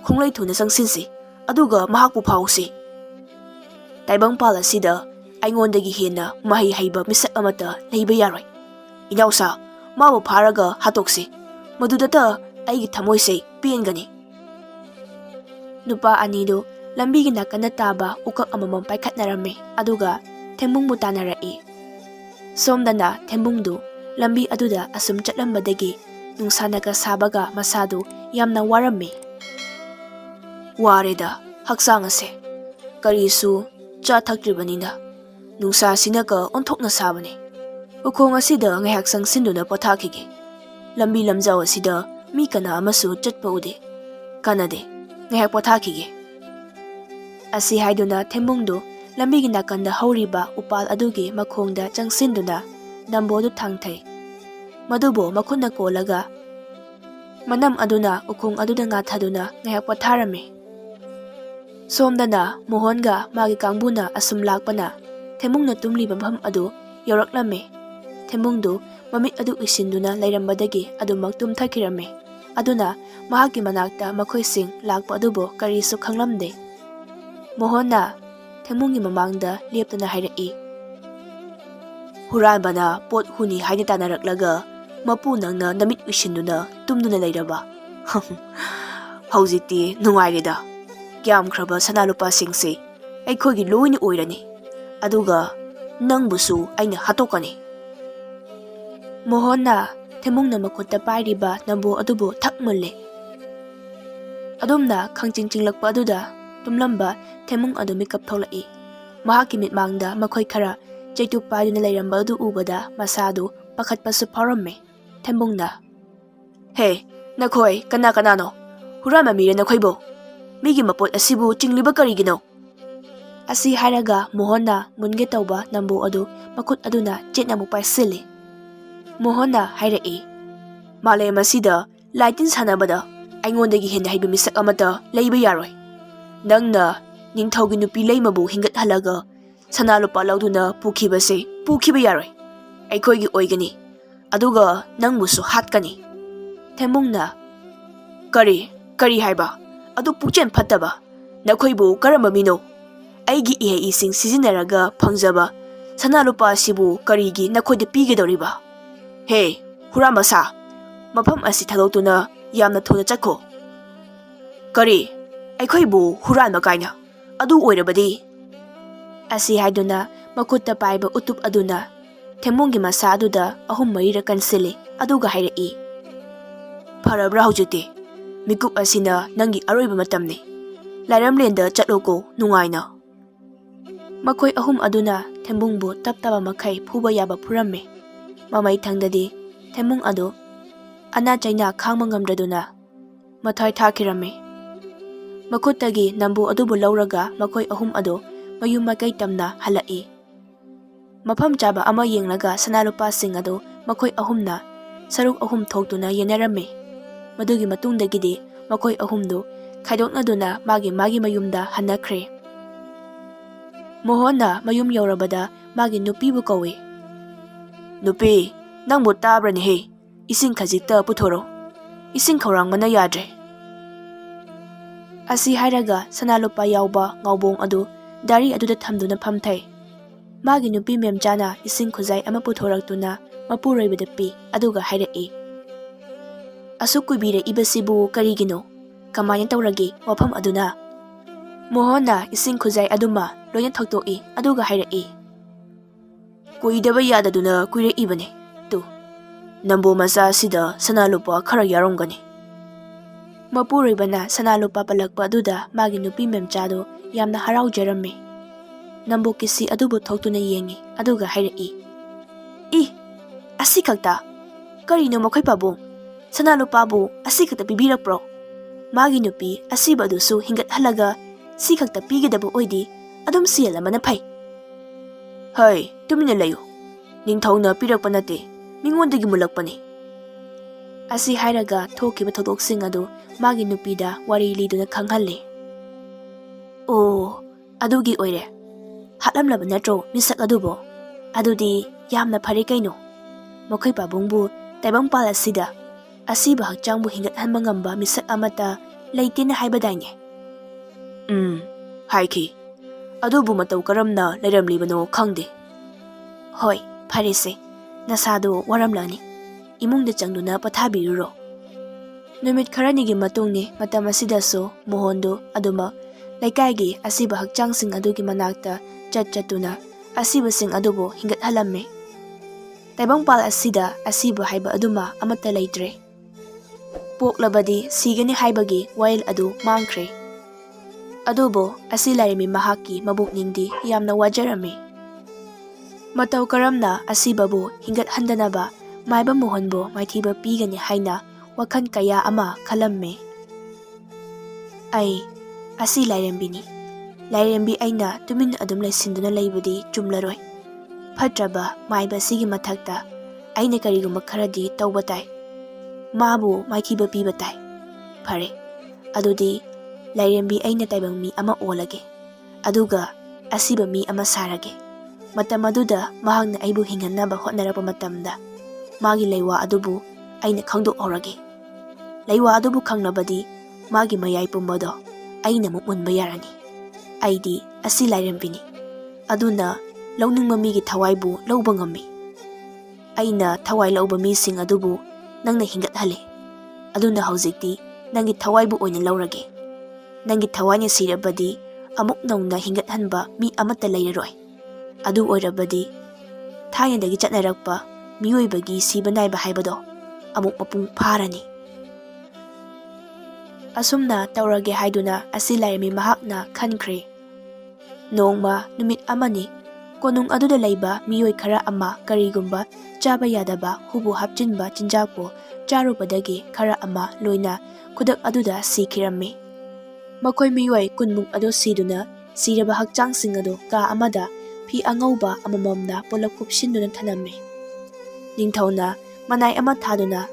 Khonglai thuna sangsinsi aduga mahakpu phausi. Taibangpal asida aingondagi henna mahi haiba misak amata leiba yaroi. Inausa mabu pharaga hatoksi. Madudata aigi thamoise pengani. Nupa anido lambigi nakana taba ukak amamam paikhatnarame aduga Thembungbu tanarai. Somdana Thembungdu lambi aduda asum chatlambadagi nungsanaga sabaga masadu yamna warammi. Wareda haksang ase karisu cha thakribanina nungsa sinaga onthokna sabani. Ukhong asida ngahak sangsinuna pothakhige. Lambi lamjaw asida mi kana amasu chatpa ude. Kanade ngahak pothakhige. Asi haiduna thembungdu lambi gi nakanda hauriba upal adugi makhongda changsinduna nambodu thangthai. Madubo makhunna kolaga manam aduna ukhong aduda ngathaduna ngahak potharame. Somdana Mohonga magi kangbuna asum lakpana thembungna tumliba mafam adu yoraklame. Thembungdu mamit adu isinduna lairambadagi adumak tumthakirame. Aduna mahaki manakta makhoising lakpa adubo karisu khanglamde. Mohonna thembunggi mamangda leptuna hairai. Huranbana pot huni haini tanaraklaga mapu nangna namit isinduna tumduna lairaba. Haujikti nungaireda. Gyamkraba sanalupa singse aikhogi loini oirani. Aduga nangbusu aina hatokani. Mohonna thembungna makhutta pairiba nambo adubu thakmulle. Adumna khangchingchinglakpa aduda tumlamba thembung adu mikap tholai. Mahaki mitmangda makhoi khara chaitu paiduna lairamba adu ubada masadu pakhatpasu pharamme. Thembungna He nakhoi kana kanano hurama mire nakhoibo migi mapot asibu chingliba karigino. Asi haraga Mohonna munge tauba nambo adu makut aduna chetna mupai sili. Mohonna hairai. Male masida laitin sanabada aingondagi henda haiba misak amata leiba yaroi. Nangna ningthaugi nupi leimabu hingat halaga sanalupa lauduna pukhibase pukhiba yaroi. Aikhoigi oigani. Aduga nangmusu hatkani. Thembungna Kari haiba adu pukchen phattaba nakhoibu karamba mino aigi ihe ising sizinaraga phangjaba sanalupa sibu karigi nakhoide pigedoriba. He huramba sa mafam asi thadotuna yamna thona chakho. Kari aikhoibu huranba kaina adu oirabadi. Asi haiduna makutta paiba utup aduna thembunggi masa aduda ahum marira kansile aduga hairai. Farabra hujute mikup asina nangi aroiba matamni. Lairamlenda chatloko nungaina. Makhoi ahum aduna thembungbu taptaba makhai phuba yaba phuramme. Mamai thangdadi thembung adu ana chaina khangma ngamdraduna mathai thakirame. Makuttagi nambu adubu lauraga makhoi ahum adu mayum makai tamna halai. Mafam chaba ama yenglaga sanalupa sing adu makhoi ahumna saruk ahum thoktuna yenarame. Madugi matungdagidi makhoi ahumdu khaidoknaduna magi mayumda hanakhre. Mohonna mayum yaurabada magi nupibu kawi. Nupi nangbu tabrani he ising khajikta puthoro ising khorangmana yadre. Asi hairaga sanalupa yauba ngaubong adu dari aduda thamduna phamthai. Magi nupi memchana ising khuzai ama puthoraktuna mapuroibada pi aduga hairai. Asuk kuibire ibasibu karigino kamanya tawragi wafam aduna. Mohonna ising khuzai aduma loina thaktoki aduga hairai. Kuidaba yadaduna kuire ibane tu nambo masa sida sanalupa khara yarongani. Mapuroibana sanalupa palakpa aduda magi nupi memchado yamna haraujaramme. Nambo kisi adubu thoktuna yengi aduga hairai. Asi khakta karino makhoi pabung sanalupabu asi khakta pibirakpro. Magi nupi asiba adusu hingat halaga si khakta pigedabu oidi adum siyalamana phai. Hai tumina layo ningthawna pirakpa nate mingondagi mulakpani. Asi hairaga thokiba thodoksing adu magi nupida wari liduna khanghalle. Oh adugi oire hatlamlaba natro misak adubo adudi yamna phare kaino. Makhoi pabungbu taibangpal asida asiba hakchangbu hingathanba ngamba misak amata leitena haibadaine. Haiki adubu matau karamna lairamlibano khangde. Hoi pharese nasado waramlani imungda changduna pathabiruro. Numit kharanigi matungni matam asidaso Mohondo aduma laikaigi asiba hakchangsing adugi manakta chatuna asibasing adubo hingathalamme. ꯇꯥꯏꯕꯪꯄꯥꯜ ꯑꯁꯤꯗ ꯑꯁꯤꯕ ꯍꯥꯏꯕ ꯑꯗꯨꯃ ꯑꯃꯠꯇ ꯂꯩꯇ꯭ꯔꯦ꯫ ꯄꯣꯛꯂꯕꯗꯤ ꯁꯤꯒꯅꯤ ꯍꯥꯏꯕꯒꯤ ꯋꯥꯌꯦꯜ ꯑꯗꯨ ꯃꯥꯡꯈ꯭ꯔꯦ꯫ ꯑꯗꯨꯕꯨ ꯑꯁꯤ ꯂꯥꯏꯔꯦꯝꯕꯤ ꯃꯍꯥꯛꯀꯤ ꯃꯕꯨꯛꯅꯤꯡꯗꯤ ꯌꯥꯝꯅ ꯋꯥꯖꯔꯝꯃꯤ꯫ ꯃꯇꯧ ꯀꯔꯝꯅ ꯑꯁꯤꯕꯕꯨ ꯍꯤꯡꯒꯠꯍꯟꯗꯅꯕ ꯃꯥꯏꯕ ꯃꯣꯍꯣꯟꯕꯨ ꯃꯥꯏꯊꯤꯕ ꯄꯤꯒꯅꯤ ꯍꯥꯏꯅ ꯋꯥꯈꯜ ꯀꯌꯥ ꯑꯃ ꯈꯜꯂꯝꯃꯤ꯫ ꯑꯁꯤ ꯂꯥꯏꯔꯦꯝꯕꯤꯅꯤ꯫ ꯂꯥꯏꯔꯦꯝꯕꯤ ꯑꯩꯅ ꯇꯨꯃꯤꯟꯅ ꯑꯗꯨꯝ ꯂꯩꯁꯤꯟꯗꯨꯅ ꯂꯩꯕꯗꯤ ꯆꯨꯝꯂꯔꯣꯏ꯫ ꯐꯠꯇ꯭ꯔꯕ ꯃꯥꯏꯕ ꯑꯁꯤꯒꯤ ꯃꯊꯛꯇ ꯑꯩꯅ ꯀꯔꯤꯒꯨꯝꯕ ꯈꯔꯗꯤ ꯇꯧꯕ ꯇꯥꯏ꯫ ꯃꯥꯕꯨ ꯃꯥꯏꯊꯤꯕ ꯄꯤꯕ ꯇꯥꯏ꯫ ꯐꯔꯦ, ꯑꯗꯨꯗꯤ ꯂꯥꯏꯔꯦꯝꯕꯤ ꯑꯩꯅ ꯇꯥꯏꯕꯪ ꯃꯤ ꯑꯃ ꯑꯣꯜꯂꯒꯦ, ꯑꯗꯨꯒ ꯑꯁꯤꯕ ꯃꯤ ꯑꯃ ꯁꯥꯔꯒꯦ꯫ ꯃꯇꯝ ꯑꯗꯨꯗ ꯃꯍꯥꯛꯅ ꯑꯩꯕꯨ ꯍꯤꯡꯍꯟꯅꯕ ꯍꯣꯠꯅꯔꯛꯄ ꯃꯇꯝꯗ ꯃꯥꯒꯤ ꯂꯩꯋꯥ ꯑꯗꯨꯕꯨ ꯑꯩꯅ ꯈꯪꯗꯣꯛꯍꯧꯔꯒꯦ꯫ ꯂꯩꯋꯥ ꯑꯗꯨꯕꯨ ꯈꯪꯂꯕꯗꯤ ꯃꯥꯒꯤ ꯃꯌꯥꯏ ꯄꯨꯝꯕꯗꯣ ꯑꯩꯅ ꯑꯃꯨꯛ ꯃꯨꯟꯕ ꯌꯥꯔꯅꯤ꯫ ꯑꯩꯗꯤ ꯑꯁꯤ ꯂꯥꯏꯔꯦꯝꯕꯤꯅꯤ, ꯑꯗꯨꯅ ꯂꯧꯅꯤꯡꯕ ꯃꯤꯒꯤ ꯊꯋꯥꯏꯕꯨ ꯂꯧꯕ ꯉꯝꯃꯤ꯫ ꯑꯩꯅ ꯊꯋꯥꯏ ꯂꯧꯕ ꯃꯤꯁꯤꯡ ꯑꯗꯨꯕꯨ ꯅꯪꯅ ꯍꯤꯡꯒꯠꯍꯜꯂꯤ, ꯑꯗꯨꯅ ꯍꯧꯖꯤꯛꯇꯤ ꯅꯪꯒꯤ ꯊꯋꯥꯏꯕꯨ ꯑꯣꯏꯅ ꯂꯧꯔꯒꯦ꯫ ꯅꯪꯒꯤ ꯊꯋꯥꯏꯅ ꯁꯤꯔꯕꯗꯤ ꯑꯃꯨꯛ ꯅꯧꯅ ꯍꯤꯡꯒꯠꯍꯟꯕ ꯃꯤ ꯑꯃꯠꯇ ꯂꯩꯔꯔꯣꯏ꯫ ꯑꯗꯨ ꯑꯣꯏꯔꯕꯗꯤ ꯊꯥꯏꯅꯗꯒꯤ ꯆꯠꯅꯔꯛꯄ ꯃꯤꯑꯣꯏꯕꯒꯤ ꯁꯤꯕ ꯅꯥꯏꯕ ꯍꯥꯏꯕꯗꯣ ꯑꯃꯨꯛ ꯃꯄꯨꯡ ꯐꯥꯔꯅꯤ꯫ ꯑꯁꯨꯝꯅ ꯇꯧꯔꯒꯦ ꯍꯥꯏꯗꯨꯅ ꯑꯁꯤ ꯂꯥꯏꯔꯦꯝꯕꯤ ꯃꯍꯥꯛꯅ ꯈꯟꯈ꯭ꯔꯦ꯫ ꯅꯣꯡꯃ ꯅꯨꯃꯤꯠ ꯑꯃꯅꯤ, ꯀꯣꯅꯨꯡ ꯑꯗꯨꯗ ꯂꯩꯕ ꯃꯤꯑꯣꯏ ꯈꯔ ꯑꯃ ꯀꯔꯤꯒꯨꯝꯕ ꯆꯥꯕ ꯌꯥꯗꯕ ꯍꯨꯕꯨ ꯍꯥꯞꯆꯤꯟꯕ ꯆꯤꯟꯖꯥꯛꯄꯨ ꯆꯥꯔꯨꯕꯗꯒꯤ ꯈꯔ ꯑꯃ ꯂꯣꯏꯅ ꯈꯨꯗꯛ ꯑꯗꯨꯗ ꯁꯤꯈꯤꯔꯝꯃꯤ꯫ ꯃꯈꯣꯏ ꯃꯤꯑꯣꯏ 10ꯃꯨꯛ ꯑꯗꯨ ꯁꯤꯗꯨꯅ ꯁꯤꯔꯕ ꯍꯛꯆꯥꯡꯁꯤꯡ ꯑꯗꯨ ꯀꯥ ꯑꯃꯗ ꯐꯤ ꯑꯉꯧꯕ ꯑꯃꯃꯝꯅ ꯄꯨꯂꯞ ꯀꯨꯞꯁꯤꯟꯗꯨꯅ ꯊꯅꯝꯃꯤ꯫ ꯅꯤꯡꯊꯧꯅ ꯃꯅꯥꯏ ꯑꯃ ꯊꯥꯗꯨꯅ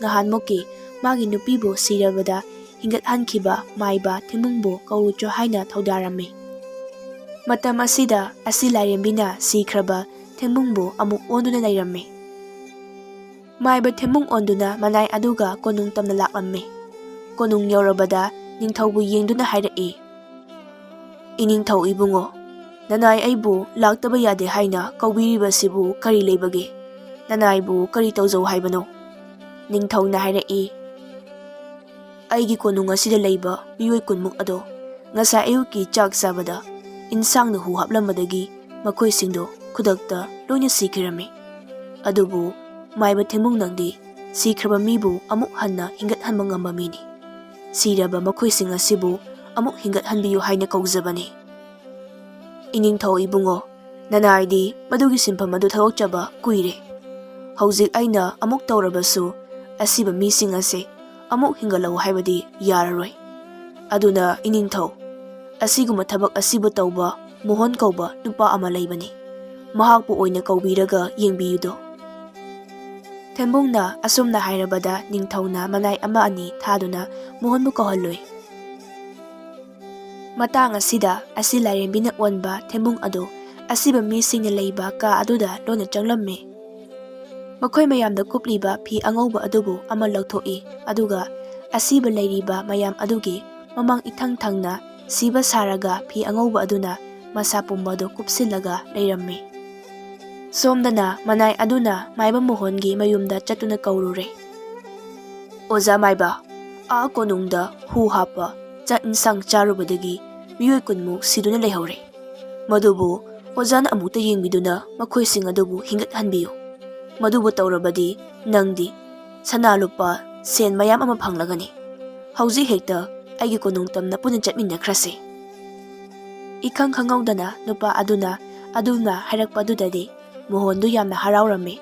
ꯅꯍꯥꯟꯃꯨꯛꯀꯤ ꯃꯥꯒꯤ ꯅꯨꯄꯤꯕꯨ ꯁꯤꯔꯕꯗ ꯍꯤꯡꯒꯠꯍꯟꯈꯤꯕ ꯃꯥꯏꯕ ꯊꯦꯡꯕꯨꯡꯕꯨ ꯀꯧꯔꯨꯆꯣ ꯍꯥꯏꯅ ꯊꯧꯗꯥꯔꯝꯃꯤ꯫ ꯃꯇꯝ ꯑꯁꯤꯗ ꯑꯁꯤ ꯂꯥꯏꯔꯦꯝꯕꯤꯅ ꯁꯤꯈ꯭ꯔꯕ ꯊꯦꯡꯕꯨꯡꯕꯨ ꯑꯃꯨꯛ ꯑꯣꯟꯗꯨꯅ ꯂꯩꯔꯝꯃꯤ꯫ ꯃꯥꯏꯕ ꯊꯦꯡꯕꯨꯡ ꯑꯣꯟꯗꯨꯅ ꯃꯅꯥꯏ ꯑꯗꯨꯒ ꯀꯣꯅꯨꯡ ꯇꯝꯅ ꯂꯥꯛꯂꯝꯃꯤ꯫ ꯀꯣꯅꯨꯡ ꯌꯧꯔꯕꯗ ꯅꯤꯡꯊꯧꯕꯨ ꯌꯦꯡꯗꯨꯅ ꯍꯥꯏꯔꯛꯏ, "ꯏꯅꯤꯡꯊꯧ ꯏꯕꯨꯡꯉꯣ, ꯅꯅꯥꯏ ꯑꯩꯕꯨ ꯂꯥꯛꯇꯕ ꯌꯥꯗꯦ ꯍꯥꯏꯅ ꯀꯧꯕꯤꯔꯤꯕꯁꯤꯕꯨ ꯀꯔꯤ ꯂꯩꯕꯒꯦ? ꯅꯅꯥꯏꯕꯨ ꯀꯔꯤ ꯇꯧꯖꯧ ꯍꯥꯏꯕꯅꯣ?" ꯅꯤꯡꯊꯧꯅ ꯍꯥꯏꯔꯛꯏ, "ꯑꯩꯒꯤ ꯀꯣꯅꯨꯡ ꯑꯁꯤꯗ ꯂꯩꯕ ꯃꯤꯑꯣꯏ 10ꯃꯨꯛ ꯑꯗꯣ ꯉꯁꯥꯏ ꯑꯌꯨꯛꯀꯤ ꯆꯥꯛ ꯆꯥꯕꯗ ꯏꯟꯁꯥꯡꯅ ꯍꯨ ꯍꯥꯞꯂꯝꯕꯗꯒꯤ ꯃꯈꯣꯏꯁꯤꯡꯗꯣ ꯈꯨꯗꯛꯇ ꯂꯣꯏꯅ ꯁꯤꯈꯤꯔꯝꯃꯤ꯫ ꯑꯗꯨꯕꯨ ꯃꯥꯏꯕ ꯊꯦꯡꯕꯨꯡ ꯅꯪꯗꯤ ꯁꯤꯈ꯭ꯔꯕ ꯃꯤꯕꯨ ꯑꯃꯨꯛ ꯍꯟꯅ ꯍꯤꯡꯒꯠꯍꯟꯕ ꯉꯝꯕ ꯃꯤꯅꯤ꯫ ꯁꯤꯔꯕ ꯃꯈꯣꯏꯁꯤꯡ ꯑꯁꯤꯕꯨ ꯑꯃꯨꯛ ꯍꯤꯡꯒꯠꯍꯟꯕꯤꯌꯨ ꯍꯥꯏꯅ ꯀꯧꯖꯕꯅꯤ꯫ ꯏꯅꯤꯡꯊꯧ ꯏꯕꯨꯡꯉꯣ, ꯅꯅꯥꯏꯗꯤ ꯃꯗꯨꯒꯤ ꯁꯤꯟꯐꯝ ꯑꯗꯨ ꯊꯥꯗꯣꯛꯆꯕ ꯀꯨꯏꯔꯦ꯫ ꯍꯧꯖꯤꯛ ꯑꯩꯅ ꯑꯃꯨꯛ ꯇꯧꯔꯕꯁꯨ ꯑꯁꯤꯕ ꯃꯤꯁꯤꯡ ꯑꯁꯦ ꯑꯃꯨꯛ ꯍꯤꯡꯒꯠꯂꯛꯎ ꯍꯥꯏꯕꯗꯤ ꯌꯥꯔꯔꯣꯏ꯫ ꯑꯗꯨꯅ ꯏꯅꯤꯡꯊꯧ, ꯑꯁꯤꯒꯨꯝꯕ ꯊꯕꯛ ꯑꯁꯤꯕꯨ ꯇꯧꯕ ꯃꯣꯍꯣꯟ ꯀꯧꯕ ꯅꯨꯄꯥ ꯑꯃ ꯂꯩꯕꯅꯤ, ꯃꯍꯥꯛꯄꯨ ꯑꯣꯏꯅ ꯀꯧꯕꯤꯔꯒ ꯌꯦꯡꯕꯤꯌꯨꯗꯣ." ꯊꯦꯡꯕꯨꯡꯅ ꯑꯁꯨꯝꯅ ꯍꯥꯏꯔꯕꯗ ꯅꯤꯡꯊꯧꯅ ꯃꯅꯥꯏ ꯑꯃ ꯑꯅꯤ ꯊꯥꯗꯨꯅ ꯃꯣꯍꯣꯟꯕꯨ ꯀꯧꯍꯜꯂꯨꯏ꯫ ꯃꯇꯥꯡ ꯑꯁꯤꯗ ꯑꯁꯤ ꯂꯥꯏꯔꯦꯝꯕꯤꯅ ꯑꯣꯟꯕ ꯊꯦꯡꯕꯨꯡ ꯑꯗꯨ ꯑꯁꯤꯕ ꯃꯤꯁꯤꯡꯅ ꯂꯩꯕ ꯀꯥ ꯑꯗꯨꯗ ꯂꯣꯟꯅ ꯆꯪꯂꯝꯃꯤ꯫ ꯃꯈꯣꯏ ꯃꯌꯥꯝꯗ ꯀꯨꯞꯂꯤꯕ ꯐꯤ ꯑꯉꯧꯕ ꯑꯗꯨꯕꯨ ꯑꯃ ꯂꯧꯊꯣꯛꯏ, ꯑꯗꯨꯒ ꯑꯁꯤꯕ ꯂꯩꯔꯤꯕ ꯃꯌꯥꯝ ꯑꯗꯨꯒꯤ ꯃꯃꯥꯡ ꯏꯊꯪ ꯊꯪꯅ ꯁꯤꯕ ꯁꯥꯔꯒ ꯐꯤ ꯑꯉꯧꯕ ꯑꯗꯨꯅ ꯃꯁꯥ ꯄꯨꯝꯕꯗꯨ ꯀꯨꯞꯁꯤꯜꯂꯒ ꯂꯩꯔꯝꯃꯤ꯫ ꯁꯣꯝꯗꯅ ꯃꯅꯥꯏ ꯑꯗꯨꯅ ꯃꯥꯏꯕ ꯃꯣꯍꯣꯟꯒꯤ ꯃꯌꯨꯝꯗ ꯆꯠꯇꯨꯅ ꯀꯧꯔꯨꯔꯦ꯫ "ꯑꯣꯖꯥ ꯃꯥꯏꯕ, ꯀꯣꯅꯨꯡꯗ ꯍꯨ ꯍꯥꯞꯄ ꯆꯥꯛ ꯏꯟꯁꯥꯡ ꯆꯥꯔꯨꯕꯗꯒꯤ ꯃꯤꯑꯣꯏ 10ꯃꯨꯛ ꯁꯤꯗꯨꯅ ꯂꯩꯍꯧꯔꯦ꯫ ꯃꯗꯨꯕꯨ ꯑꯣꯖꯥꯅ ꯑꯃꯨꯛꯇ ꯌꯦꯡꯕꯤꯗꯨꯅ ꯃꯈꯣꯏꯁꯤꯡ ꯑꯗꯨꯕꯨ ꯍꯤꯡꯒꯠꯍꯟꯕꯤꯌꯨ꯫ ꯃꯗꯨꯕꯨ ꯇꯧꯔꯕꯗꯤ ꯅꯪꯗꯤ ꯁꯅꯥ ꯂꯨꯄꯥ ꯁꯦꯟ ꯃꯌꯥꯝ ꯑꯃ ꯐꯪꯂꯒꯅꯤ꯫ ꯍꯧꯖꯤꯛ ꯍꯦꯛꯇ ꯑꯩꯒꯤ ꯀꯣꯅꯨꯡ ꯇꯝꯅ ꯄꯨꯟꯅ ꯆꯠꯃꯤꯟꯅꯈ꯭ꯔꯁꯤ." ꯏꯈꯪ ꯈꯪꯍꯧꯗꯅ ꯅꯨꯄꯥ ꯑꯗꯨꯅ ꯍꯥꯏꯔꯛꯄꯗꯨꯗꯗꯤ ꯃꯣꯍꯣꯟꯗꯨ ꯌꯥꯝꯅ ꯍꯔꯥꯎꯔꯝꯃꯤ꯫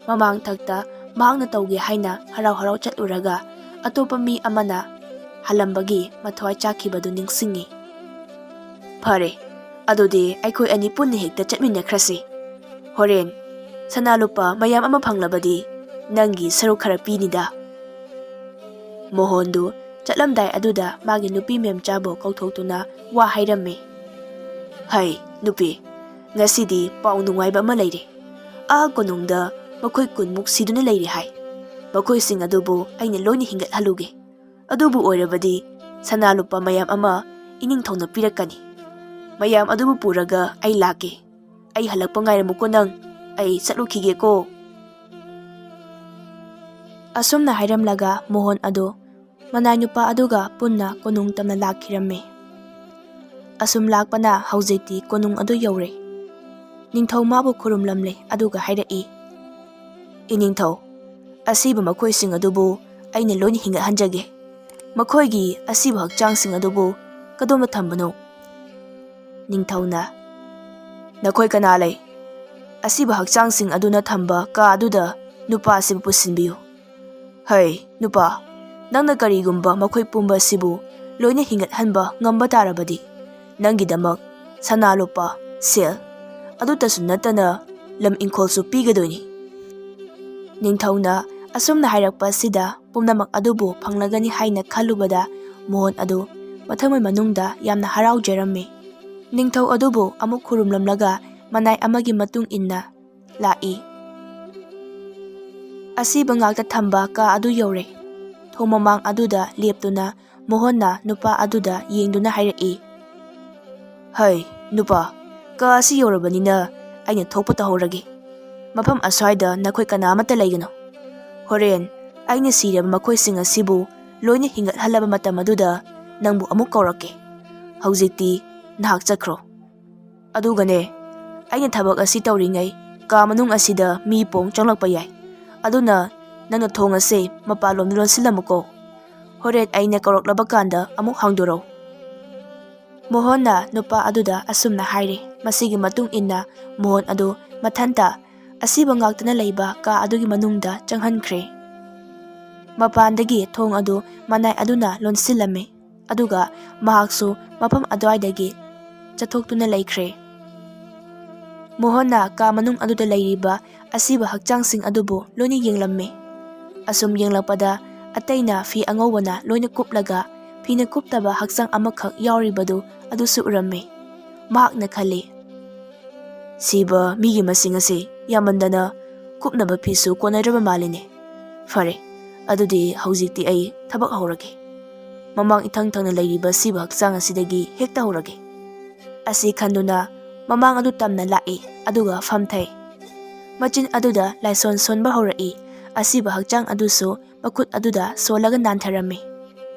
ꯃꯃꯥꯡ ꯊꯛꯇ ꯃꯍꯥꯛꯅ ꯇꯧꯒꯦ ꯍꯥꯏꯅ ꯍꯔꯥꯎ ꯍꯔꯥꯎ ꯆꯠꯂꯨꯔꯒ ꯑꯇꯣꯞꯄ ꯃꯤ ꯑꯃꯅ ꯍꯜꯂꯝꯕꯒꯤ ꯃꯊ꯭ꯋꯥꯏ ꯆꯥꯛꯈꯤꯕꯗꯨ ꯅꯤꯡꯁꯤꯡꯉꯤ꯫ "ꯐꯔꯦ, ꯑꯗꯨꯗꯤ ꯑꯩꯈꯣꯏ ꯑꯅꯤ ꯄꯨꯟꯅ ꯍꯦꯛꯇ ꯆꯠꯃꯤꯟꯅꯈ꯭ꯔꯁꯤ꯫ ꯍꯣꯔꯦꯟ ꯁꯅꯥ ꯂꯨꯄꯥ ꯃꯌꯥꯝ ꯑꯃ ꯐꯪꯂꯕꯗꯤ ꯅꯪꯒꯤ ꯁꯔꯨꯛ ꯈꯔ ꯄꯤꯅꯤꯗ." ꯃꯣꯍꯣꯟꯗꯨ ꯆꯠꯂꯝꯗꯥꯏ ꯑꯗꯨꯗ ꯃꯥꯒꯤ ꯅꯨꯄꯤ ꯃꯦꯝꯆꯥꯕꯨ ꯀꯧꯊꯣꯛꯇꯨꯅ ꯋꯥ ꯍꯥꯏꯔꯝꯃꯤ꯫ "ꯍꯩ ꯅꯨꯄꯤ, ꯉꯁꯤꯗꯤ ꯄꯥꯎ ꯅꯨꯡꯉꯥꯏꯕ ꯑꯃ ꯂꯩꯔꯦ꯫ ꯀꯣꯅꯨꯡꯗ ꯃꯈꯣꯏ 10ꯃꯨꯛ ꯁꯤꯗꯨꯅ ꯂꯩꯔꯦ ꯍꯥꯏ꯫ ꯃꯈꯣꯏꯁꯤꯡ ꯑꯗꯨꯕꯨ ꯑꯩꯅ ꯂꯣꯏꯅ ꯍꯤꯡꯒꯠꯍꯜꯂꯨꯒꯦ꯫ ꯑꯗꯨꯕꯨ ꯑꯣꯏꯔꯕꯗꯤ ꯁꯅꯥ ꯂꯨꯄꯥ ꯃꯌꯥꯝ ꯑꯃ ꯏꯅꯤꯡꯊꯧꯅ ꯄꯤꯔꯛꯀꯅꯤ꯫ ꯃꯌꯥꯝ ꯑꯗꯨꯕꯨ ꯄꯨꯔꯒ ꯑꯩ ꯂꯥꯛꯀꯦ꯫ ꯑꯩ ꯍꯜꯂꯛꯄ ꯉꯥꯏꯔꯝꯃꯨꯀꯣ ꯅꯪ, ꯑꯩ ꯆꯠꯂꯨꯈꯤꯒꯦꯀꯣ." ꯑꯁꯨꯝꯅ ꯍꯥꯏꯔꯝꯂꯒ ꯃꯣꯍꯣꯟ ꯑꯗꯨ ꯃꯅꯥꯏ ꯅꯨꯄꯥ ꯑꯗꯨꯒ ꯄꯨꯟꯅ ꯀꯣꯅꯨꯡ ꯇꯝꯅ ꯂꯥꯛꯈꯤꯔꯝꯃꯤ꯫ ꯑꯁꯨꯝ ꯂꯥꯛꯄꯅ ꯍꯧꯖꯤꯛꯇꯤ ꯀꯣꯅꯨꯡ ꯑꯗꯨ ꯌꯧꯔꯦ꯫ ꯅꯤꯡꯊꯧ ꯃꯥꯕꯨ ꯈꯨꯔꯨꯝꯂꯝꯂꯦ, ꯑꯗꯨꯒ ꯍꯥꯏꯔꯛꯏ, ꯏꯅꯤꯡꯊꯧ, ꯑꯁꯤꯕ ꯃꯈꯣꯏꯁꯤꯡ ꯑꯗꯨꯕꯨ ꯑꯩꯅ ꯂꯣꯏꯅ ꯍꯤꯡꯒꯠꯍꯟꯖꯒꯦ꯫ ꯃꯈꯣꯏꯒꯤ ꯑꯁꯤꯕ ꯍꯛꯆꯥꯡꯁꯤꯡ ꯑꯗꯨꯕꯨ ꯀꯗꯣꯝꯗ ꯊꯝꯕꯅꯣ? ꯅꯤꯡꯊꯧꯅ, ꯅꯈꯣꯏ ꯀꯅꯥ ꯂꯩ? ꯑꯁꯤꯕ ꯍꯛꯆꯥꯡꯁꯤꯡ ꯑꯗꯨꯅ ꯊꯝꯕ ꯀꯥ ꯑꯗꯨꯗ ꯅꯨꯄꯥ ꯑꯁꯤꯕꯨ ꯄꯨꯁꯤꯟꯕꯤꯌꯨ꯫ ꯍꯩ ꯅꯨꯄꯥ, ꯅꯪꯅ ꯀꯔꯤꯒꯨꯝꯕ ꯃꯈꯣꯏ ꯄꯨꯝꯕ ꯑꯁꯤꯕꯨ ꯂꯣꯏꯅ ꯍꯤꯡꯒꯠꯍꯟꯕ ꯉꯝꯕ ꯇꯥꯔꯕꯗꯤ ꯅꯪꯒꯤꯗꯃꯛ ꯁꯅꯥ ꯂꯨꯄꯥ, ꯁꯦꯜ, ꯑꯗꯨꯇꯁꯨ ꯅꯠꯇꯅ ꯂꯝ ꯏꯪꯈꯣꯜꯁꯨ ꯄꯤꯒꯗꯣꯏꯅꯤ꯫ ꯅꯤꯡꯊꯧꯅ ꯑꯁꯨꯝꯅ ꯍꯥꯏꯔꯛꯄ ꯑꯁꯤꯗ ꯄꯨꯝꯅꯃꯛ ꯑꯗꯨꯕꯨ ꯐꯪꯂꯒꯅꯤ ꯍꯥꯏꯅ ꯈꯜꯂꯨꯕꯗ ꯃꯣꯍꯣꯟ ꯑꯗꯨ ꯃꯊꯃꯣꯏ ꯃꯅꯨꯡꯗ ꯌꯥꯝꯅ ꯍꯔꯥꯎꯖꯔꯝꯃꯤ꯫ ꯅꯤꯡꯊꯧ ꯑꯗꯨꯕꯨ ꯑꯃꯨꯛ ꯈꯨꯔꯨꯝꯂꯝꯂꯒ ꯃꯅꯥꯏ ꯑꯃꯒꯤ ꯃꯇꯨꯡ ꯏꯟꯅ ꯂꯥꯛꯏ꯫ ꯑꯁꯤꯕ ꯉꯥꯛꯇ ꯊꯝꯕ ꯀꯥ ꯑꯗꯨ ꯌꯧꯔꯦ꯫ ꯊꯣꯡ ꯃꯃꯥꯡ ꯑꯗꯨꯗ ꯂꯦꯞꯇꯨꯅ ꯃꯣꯍꯣꯟꯅ ꯅꯨꯄꯥ ꯑꯗꯨꯗ ꯌꯦꯡꯗꯨꯅ ꯍꯥꯏꯔꯛꯏ, ꯍꯩ ꯅꯨꯄꯥ, ꯀꯥ ꯑꯁꯤ ꯌꯧꯔꯕꯅꯤꯅ ꯑꯩꯅ ꯊꯣꯛꯄ ꯇꯧꯍꯧꯔꯒꯦ꯫ ꯃꯐꯝ ꯑꯁ꯭ꯋꯥꯏꯗ ꯅꯈꯣꯏ ꯀꯅꯥꯃꯠꯇ ꯂꯩꯒꯅꯨ꯫ ꯍꯣꯔꯦꯟ ꯑꯩꯅ ꯁꯤꯔꯕ ꯃꯈꯣꯏꯁꯤꯡ ꯑꯁꯤꯕꯨ ꯂꯣꯏꯅ ꯍꯤꯡꯒꯠꯍꯜꯂꯕ ꯃꯇꯝ ꯑꯗꯨꯗ ꯅꯪꯕꯨ ꯑꯃꯨꯛ ꯀꯧꯔꯛꯀꯦ꯫ ꯍꯧꯖꯤꯛꯇꯤ ꯅꯍꯥꯛ ꯆꯠꯈ꯭ꯔꯣ꯫ ꯑꯗꯨꯒꯅꯦ, ꯑꯩꯅ ꯊꯕꯛ ꯑꯁꯤ ꯇꯧꯔꯤꯉꯩ ꯀꯥ ꯃꯅꯨꯡ ꯑꯁꯤꯗ ꯃꯤ ꯄꯣꯡ ꯆꯪꯂꯛꯄ ꯌꯥꯏ꯫ ꯑꯗꯨꯅ ꯅꯪꯅ ꯊꯣꯡ ꯑꯁꯤ ꯃꯄꯥꯟꯂꯣꯝꯗ ꯂꯣꯟꯁꯤꯜꯂꯝꯃꯨꯀꯣ꯫ ꯍꯣꯔꯦꯟ ꯑꯩꯅ ꯀꯧꯔꯛꯂꯕ ꯀꯥꯟꯗ ꯑꯃꯨꯛ ꯍꯥꯡꯗꯣꯔꯛꯎ꯫ ꯃꯣꯍꯣꯟꯅ ꯅꯨꯄꯥ ꯑꯗꯨꯗ ꯑꯁꯨꯝꯅ ꯍꯥꯏꯔꯦ꯫ ꯃꯁꯤꯒꯤ ꯃꯇꯨꯡ ꯏꯟꯅ ꯃꯣꯍꯣꯟ ꯑꯗꯨ ꯃꯊꯟꯇ ꯑꯁꯤꯕ ꯉꯥꯛꯇꯅ ꯂꯩꯕ ꯀꯥ ꯑꯗꯨꯒꯤ ꯃꯅꯨꯡꯗ ꯆꯪꯍꯟꯈ꯭ꯔꯦ꯫ ꯃꯄꯥꯟꯗꯒꯤ ꯊꯣꯡ ꯑꯗꯨ ꯃꯅꯥꯏ ꯑꯗꯨꯅ ꯂꯣꯟꯁꯤꯜꯂꯝꯃꯤ, ꯑꯗꯨꯒ ꯃꯍꯥꯛꯁꯨ ꯃꯐꯝ ꯑꯗꯨꯋꯥꯏꯗꯒꯤ ꯆꯠꯊꯣꯛꯇꯨꯅ ꯂꯩꯈ꯭ꯔꯦ꯫ ꯃꯣꯍꯣꯟꯅ ꯀꯥ ꯃꯅꯨꯡ ꯑꯗꯨꯗ ꯂꯩꯔꯤꯕ ꯑꯁꯤꯕ ꯍꯛꯆꯥꯡꯁꯤꯡ ꯑꯗꯨꯕꯨ ꯂꯣꯏꯅ ꯌꯦꯡꯂꯝꯃꯤ꯫ ꯑꯁꯨꯝ ꯌꯦꯡꯂꯛꯄꯗ ꯑꯇꯩꯅ ꯐꯤ ꯑꯉꯧꯕꯅ ꯂꯣꯏꯅ ꯀꯨꯞꯂꯒ ꯐꯤꯅ ꯀꯨꯞꯇꯕ ꯍꯛꯆꯥꯡ ꯑꯃꯈꯛ ꯌꯥꯎꯔꯤꯕꯗꯨ ꯑꯗꯨꯁꯨ ꯎꯔꯝꯃꯤ꯫ ꯃꯍꯥꯛꯅ ꯈꯜꯂꯤ, ꯁꯤꯕ ꯃꯤꯒꯤ ꯃꯁꯤꯡ ꯑꯁꯤ ꯌꯥꯝꯃꯟꯗꯅ ꯀꯨꯞꯅꯕ ꯐꯤꯁꯨ ꯀꯣꯟꯅꯗ꯭ꯔꯕ ꯃꯥꯜꯂꯤꯅꯦ꯫ ꯐꯔꯦ, ꯑꯗꯨꯗꯤ ꯍꯧꯖꯤꯛꯇꯤ ꯑꯩ ꯊꯕꯛ ꯍꯧꯔꯒꯦ꯫ ꯃꯃꯥꯡ ꯏꯊꯪ ꯊꯪꯅ ꯂꯩꯔꯤꯕ ꯁꯤꯕ ꯍꯛꯆꯥꯡ ꯑꯁꯤꯗꯒꯤ ꯍꯦꯛꯇ ꯍꯧꯔꯒꯦ꯫ ꯑꯁꯤ ꯈꯟꯗꯨꯅ ꯃꯃꯥꯡ ꯑꯗꯨ ꯇꯝꯅ ꯂꯥꯛꯏ, ꯑꯗꯨꯒ ꯐꯝꯊꯩ꯫ ꯃꯆꯤꯟ ꯑꯗꯨꯗ ꯂꯥꯏꯁꯣꯟ ꯁꯣꯟꯕ ꯍꯧꯔꯛꯏ꯫ ꯑꯁꯤꯕ ꯍꯛꯆꯥꯡ ꯑꯗꯨꯁꯨ ꯃꯈꯨꯠ ꯑꯗꯨꯗ ꯁꯣꯜꯂꯒ ꯅꯥꯟꯊꯔꯝꯃꯤ꯫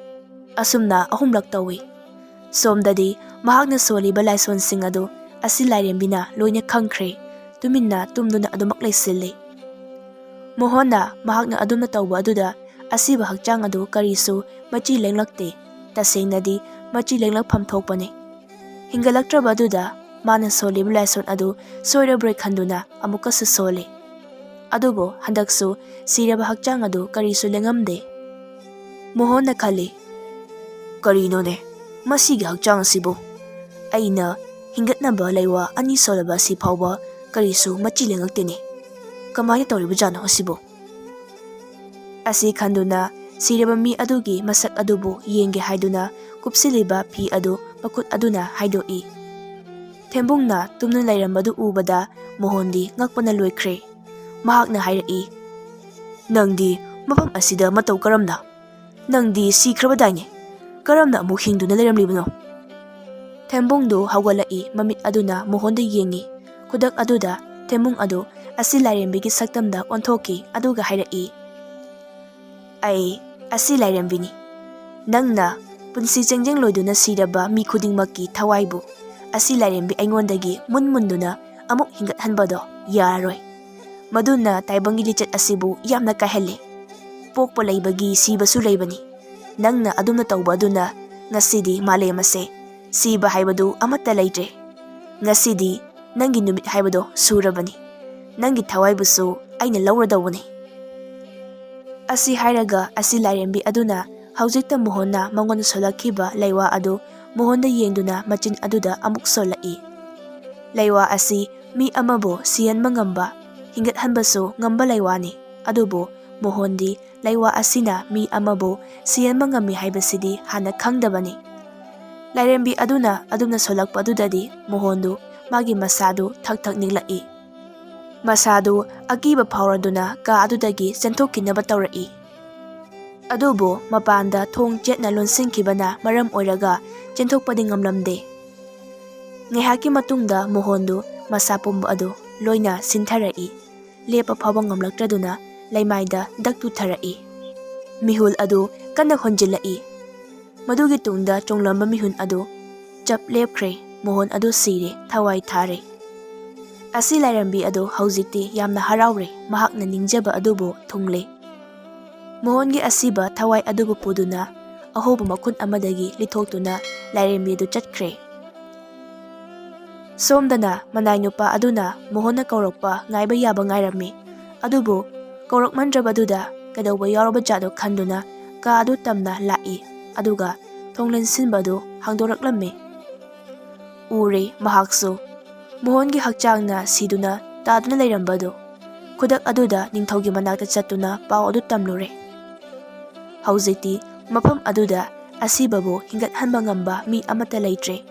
ꯑꯁꯨꯝꯅ 3ꯂꯛ ꯇꯧꯏ꯫ ꯁꯣꯝꯗꯗꯤ ꯃꯍꯥꯛꯅ ꯁꯣꯜꯂꯤꯕ ꯂꯥꯏꯁꯣꯟꯁꯤꯡ ꯑꯗꯨ ꯑꯁꯤ ꯂꯥꯏꯔꯦꯝꯕꯤꯅ ꯂꯣꯏꯅ ꯈꯪꯈ꯭ꯔꯦ꯫ ꯇꯨꯃꯤꯟꯅ ꯇꯨꯝꯗꯨꯅ ꯑꯗꯨꯃꯛ ꯂꯩꯁꯤꯜꯂꯤ꯫ ꯃꯣꯍꯣꯟꯅ ꯃꯍꯥꯛꯅ ꯑꯗꯨꯝꯅ ꯇꯧꯕ ꯑꯗꯨꯗ ꯑꯁꯤꯕ ꯍꯛꯆꯥꯡ ꯑꯗꯨ ꯀꯔꯤꯁꯨ ꯃꯆꯤ ꯂꯦꯡꯂꯛꯇꯦ꯫ ꯇꯁꯦꯡꯅꯗꯤ ꯃꯆꯤ ꯂꯦꯡꯂꯛꯐꯝ ꯊꯣꯛꯄꯅꯤ꯫ ꯍꯤꯡꯒꯠꯂꯛꯇ꯭ꯔꯕ ꯑꯗꯨꯗ ꯃꯥꯅ ꯁꯣꯜꯂꯤꯕ ꯂꯥꯏꯁꯣꯟ ꯑꯗꯨ ꯁꯣꯏꯔꯕ꯭ꯔꯣꯏ ꯈꯟꯗꯨꯅ ꯑꯃꯨꯛꯀꯁꯨ ꯁꯣꯜꯂꯤ꯫ ꯑꯗꯨꯕꯨ ꯍꯟꯗꯛꯁꯨ ꯁꯤꯔꯕ ꯍꯛꯆꯥꯡ ꯑꯗꯨ ꯀꯔꯤꯁꯨ ꯂꯦꯡꯉꯝꯗꯦ꯫ ꯃꯣꯍꯣꯟꯅ ꯈꯜꯂꯤ, ꯀꯔꯤꯅꯣꯅꯦ ꯃꯁꯤꯒꯤ ꯍꯛꯆꯥꯡ ꯑꯁꯤꯕꯨ? ꯑꯩꯅ ꯍꯤꯡꯒꯠꯅꯕ ꯂꯩꯋꯥ 2 ꯁꯣꯜꯂꯕ ꯑꯁꯤ ꯐꯥꯎꯕ ꯀꯔꯤꯁꯨ ꯃꯆꯤ ꯂꯦꯡꯂꯛꯇꯦꯅꯦ꯫ ꯀꯃꯥꯏꯅ ꯇꯧꯔꯤꯕꯖꯥꯠꯅꯣ ꯑꯁꯤꯕꯨ? ꯑꯁꯤ ꯈꯟꯗꯨꯅ ꯁꯤꯔꯕ ꯃꯤ ꯑꯗꯨꯒꯤ ꯃꯁꯛ ꯑꯗꯨꯕꯨ ꯌꯦꯡꯒꯦ ꯍꯥꯏꯗꯨꯅ ꯀꯨꯞꯁꯤꯜꯂꯤꯕ ꯐꯤ ꯑꯗꯨ ꯃꯈꯨꯠ ꯑꯗꯨꯅ ꯍꯥꯏꯗꯣꯛꯏ꯫ ꯊꯦꯝꯕꯨꯡꯅ ꯇꯨꯝꯅ ꯂꯩꯔꯝꯕꯗꯨ ꯎꯕꯗ ꯃꯣꯍꯣꯟꯗꯤ ꯉꯛꯄꯅ ꯂꯣꯏꯈ꯭ꯔꯦ꯫ ꯃꯍꯥꯛꯅ ꯍꯥꯏꯔꯛꯏ, ꯅꯪꯗꯤ ꯃꯐꯝ ꯑꯁꯤꯗ ꯃꯇꯧ ꯀꯔꯝꯅ? ꯅꯪꯗꯤ ꯁꯤꯈ꯭ꯔꯕꯗꯥꯏꯅꯦ꯫ ꯀꯔꯝꯅ ꯑꯃꯨꯛ ꯍꯤꯡꯗꯨꯅ ꯂꯩꯔꯝꯂꯤꯕꯅꯣ? ꯊꯦꯝꯕꯨꯡꯗꯨ ꯍꯧꯒꯠꯂꯛꯏ꯫ ꯃꯃꯤꯠ ꯑꯗꯨꯅ ꯃꯣꯍꯣꯟꯗ ꯌꯦꯡꯉꯤ꯫ ꯈꯨꯗꯛ ꯑꯗꯨꯗ ꯊꯦꯝꯕꯨꯡ ꯑꯗꯨ ꯑꯁꯤ ꯂꯥꯏꯔꯦꯝꯕꯤꯒꯤ ꯁꯛꯇꯝꯗ ꯑꯣꯟꯊꯣꯛꯈꯤ, ꯑꯗꯨꯒ ꯍꯥꯏꯔꯛꯏ, ꯑꯩ ꯑꯁꯤ ꯂꯥꯏꯔꯦꯝꯕꯤꯅꯤ꯫ ꯅꯪꯅ ꯄꯨꯟꯁꯤ ꯆꯦꯡꯖꯦꯡꯂꯣꯏꯗꯨꯅ ꯁꯤꯔꯕ ꯃꯤ ꯈꯨꯗꯤꯡꯃꯛꯀꯤ ꯊꯋꯥꯏꯕꯨ ꯑꯁꯤ ꯂꯥꯏꯔꯦꯝꯕꯤ ꯑꯩꯉꯣꯟꯗꯒꯤ ꯃꯨꯟꯗꯨꯅ ꯑꯃꯨꯛ ꯍꯤꯡꯒꯠꯍꯟꯕꯗꯣ ꯌꯥꯔꯔꯣꯏ꯫ ꯃꯗꯨꯅ ꯇꯥꯏꯕꯪꯒꯤ ꯂꯤꯆꯠ ꯑꯁꯤꯕꯨ ꯌꯥꯝꯅ ꯀꯥꯏꯍꯜꯂꯤ꯫ ꯄꯣꯛꯄ ꯂꯩꯕꯒꯤ ꯁꯤꯕꯁꯨ ꯂꯩꯕꯅꯤ꯫ ꯅꯪꯅ ꯑꯗꯨꯝꯅ ꯇꯧꯕ ꯑꯗꯨꯅ ꯉꯁꯤꯗꯤ ꯃꯥꯂꯦꯝ ꯑꯁꯦ ꯁꯤꯕ ꯍꯥꯏꯕꯗꯨ ꯑꯃꯠꯇ ꯂꯩꯇ꯭ꯔꯦ꯫ ꯉꯁꯤꯗꯤ ꯅꯪꯒꯤ ꯅꯨꯃꯤꯠ ꯍꯥꯏꯕꯗꯣ ꯁꯨꯔꯕꯅꯤ꯫ ꯅꯪꯒꯤ ꯊꯋꯥꯏꯕꯨꯁꯨ ꯑꯩꯅ ꯂꯧꯔꯗꯧꯕꯅꯤ꯫ ꯑꯁꯤ ꯍꯥꯏꯔꯒ ꯑꯁꯤ ꯂꯥꯏꯔꯦꯝꯕꯤ ꯑꯗꯨꯅ ꯍꯧꯖꯤꯛꯇ ꯃꯣꯍꯣꯟꯅ ꯃꯉꯣꯟꯗ ꯁꯣꯜꯂꯛꯈꯤꯕ ꯂꯩꯋꯥ ꯑꯗꯨ ꯃꯣꯍꯣꯟꯗ ꯌꯦꯡꯗꯨꯅ ꯃꯆꯤꯟ ꯑꯗꯨꯗ ꯑꯃꯨꯛ ꯁꯣꯜꯂꯛꯏ꯫ ꯂꯩꯋꯥ ꯑꯁꯤ ꯃꯤ ꯑꯃꯕꯨ ꯁꯤꯍꯟꯕ ꯉꯝꯕ, ꯍꯤꯡꯒꯠꯍꯟꯕꯁꯨ ꯉꯝꯕ ꯂꯩꯋꯥꯅꯤ꯫ ꯑꯗꯨꯕꯨ ꯃꯣꯍꯣꯟꯗꯤ ꯂꯩꯋꯥ ꯑꯁꯤꯅ ꯃꯤ ꯑꯃꯕꯨ ꯁꯤꯍꯟꯕ ꯉꯝꯃꯤ ꯍꯥꯏꯕꯁꯤꯗꯤ ꯍꯥꯟꯅ ꯈꯪꯗꯕꯅꯤ꯫ ꯂꯥꯏꯔꯦꯝꯕꯤ ꯑꯗꯨꯅ ꯑꯗꯨꯝꯅ ꯁꯣꯜꯂꯛꯄ ꯑꯗꯨꯗꯗꯤ ꯃꯣꯍꯣꯟꯗꯨ ꯃꯥꯒꯤ ꯃꯁꯥꯗꯨ ꯊꯛ ꯊꯛ ꯅꯤꯛꯂꯛꯏ꯫ ꯃꯁꯥꯗꯨ ꯑꯀꯤꯕ ꯐꯥꯎꯔꯗꯨꯅ ꯀꯥ ꯑꯗꯨꯗꯒꯤ ꯆꯦꯟꯊꯣꯛꯈꯤꯅꯕ ꯇꯧꯔꯛꯏ꯫ ꯑꯗꯨꯕꯨ ꯃꯄꯥꯟꯗ ꯊꯣꯡ ꯆꯦꯠꯅ ꯂꯣꯟꯁꯤꯟꯈꯤꯕꯅ ꯃꯔꯝ ꯑꯣꯏꯔꯒ ꯆꯦꯟꯊꯣꯛꯄꯗꯤ ꯉꯝꯂꯝꯗꯦ꯫ ꯉꯥꯏꯍꯥꯛꯀꯤ ꯃꯇꯨꯡꯗ ꯃꯣꯍꯣꯟꯗꯨ ꯃꯁꯥ ꯄꯨꯝꯕ ꯑꯗꯨ ꯂꯣꯏꯅ ꯁꯤꯟꯊꯔꯛꯏ꯫ ꯂꯦꯞꯄ ꯐꯥꯎꯕ ꯉꯝꯂꯛꯇ꯭ꯔꯗꯨꯅ ꯂꯩꯃꯥꯏꯗ ꯗꯛ ꯇꯨꯊꯔꯛꯏ꯫ ꯃꯤꯍꯨꯜ ꯑꯗꯨ ꯀꯟꯅ ꯍꯣꯟꯖꯤꯜꯂꯛꯏ꯫ ꯃꯗꯨꯒꯤ ꯇꯨꯡꯗ ꯆꯣꯡꯂꯝꯕ ꯃꯤꯍꯨꯟ ꯑꯗꯨ ꯆꯞ ꯂꯦꯞꯈ꯭ꯔꯦ꯫ ꯃꯣꯍꯣꯟ ꯑꯗꯨ ꯁꯤꯔꯦ, ꯊꯋꯥꯏ ꯊꯥꯔꯦ꯫ ꯑꯁꯤ ꯂꯥꯏꯔꯦꯝꯕꯤ ꯑꯗꯨ ꯍꯧꯖꯤꯛꯇꯤ ꯌꯥꯝꯅ ꯍꯔꯥꯎꯔꯦ, ꯃꯍꯥꯛꯅ ꯅꯤꯡꯖꯕ ꯑꯗꯨꯕꯨ ꯊꯨꯡꯂꯦ꯫ ꯃꯣꯍꯣꯟꯒꯤ ꯑꯁꯤꯕ ꯊꯋꯥꯏ ꯑꯗꯨꯕꯨ ꯄꯨꯗꯨꯅ ꯑꯍꯣꯕ ꯃꯈꯨꯟ ꯑꯃꯗꯒꯤ ꯂꯤꯊꯣꯛꯇꯨꯅ ꯂꯥꯏꯔꯦꯝꯕꯤ ꯑꯗꯨ ꯆꯠꯈ꯭ꯔꯦ꯫ ꯁꯣꯝꯗꯅ ꯃꯅꯥꯏ ꯅꯨꯄꯥ ꯑꯗꯨꯅ ꯃꯣꯍꯣꯟꯅ ꯀꯧꯔꯛꯄ ꯉꯥꯏꯕ ꯌꯥꯕ ꯉꯥꯏꯔꯝꯃꯤ, ꯑꯗꯨꯕꯨ ꯀꯧꯔꯛꯃꯟꯗ꯭ꯔꯕꯗꯨꯗ ꯀꯩꯗꯧꯕ ꯌꯥꯎꯔꯕꯖꯥꯠꯅꯣ ꯈꯟꯗꯨꯅ ꯀꯥ ꯑꯗꯨ ꯇꯝꯅ ꯂꯥꯛꯏ, ꯑꯗꯨꯒ ꯊꯣꯡ ꯂꯣꯟꯁꯤꯟꯕ ꯑꯗꯨ ꯍꯥꯡꯗꯣꯔꯛꯂꯝꯃꯤ꯫ ꯎꯔꯦ ꯃꯍꯥꯛꯁꯨ ꯃꯣꯍꯣꯟꯒꯤ ꯍꯛꯆꯥꯡꯅ ꯁꯤꯗꯨꯅ ꯇꯥꯗꯨꯅ ꯂꯩꯔꯝꯕꯗꯨ꯫ ꯈꯨꯗꯛ ꯑꯗꯨꯗ ꯅꯤꯡꯊꯧꯒꯤ ꯃꯅꯥꯛꯇ ꯆꯠꯇꯨꯅ ꯄꯥꯎ ꯑꯗꯨ ꯇꯝꯂꯨꯔꯦ꯫ ꯍꯧꯖꯤꯛꯇꯤ ꯃꯐꯝ ꯑꯗꯨꯗ ꯑꯁꯤꯕꯕꯨ ꯍꯤꯡꯒꯠꯍꯟꯕ ꯉꯝꯕ ꯃꯤ ꯑꯃꯠꯇ ꯂꯩꯇ꯭ꯔꯦ꯫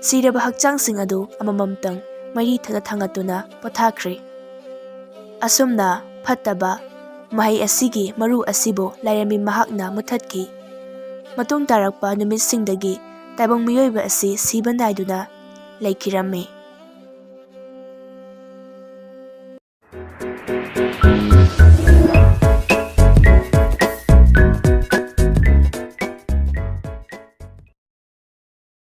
ꯁꯤꯔꯕ ꯍꯛꯆꯥꯡꯁꯤꯡ ꯑꯗꯨ ꯑꯃꯃꯝꯇꯪ ꯃꯩꯔꯤ ꯊꯛꯅ ꯊꯥꯡꯒꯠꯇꯨꯅ ꯄꯣꯊꯥꯈ꯭ꯔꯦ꯫ ꯑꯁꯨꯝꯅ ꯐꯠꯇꯕ ꯃꯍꯩ ꯑꯁꯤꯒꯤ ꯃꯔꯨ ꯑꯁꯤꯕꯨ ꯂꯥꯏꯔꯦꯝꯕꯤ ꯃꯍꯥꯛꯅ ꯃꯨꯠꯊꯠꯈꯤ꯫ ꯃꯇꯨꯡ ꯇꯥꯔꯛꯄ ꯅꯨꯃꯤꯠꯁꯤꯡꯗꯒꯤ ꯇꯥꯏꯕꯪ ꯃꯤꯑꯣꯏꯕ ꯑꯁꯤ ꯁꯤꯕ ꯅꯥꯏꯗꯨꯅ ꯂꯩꯈꯤꯔꯝꯃꯤ꯫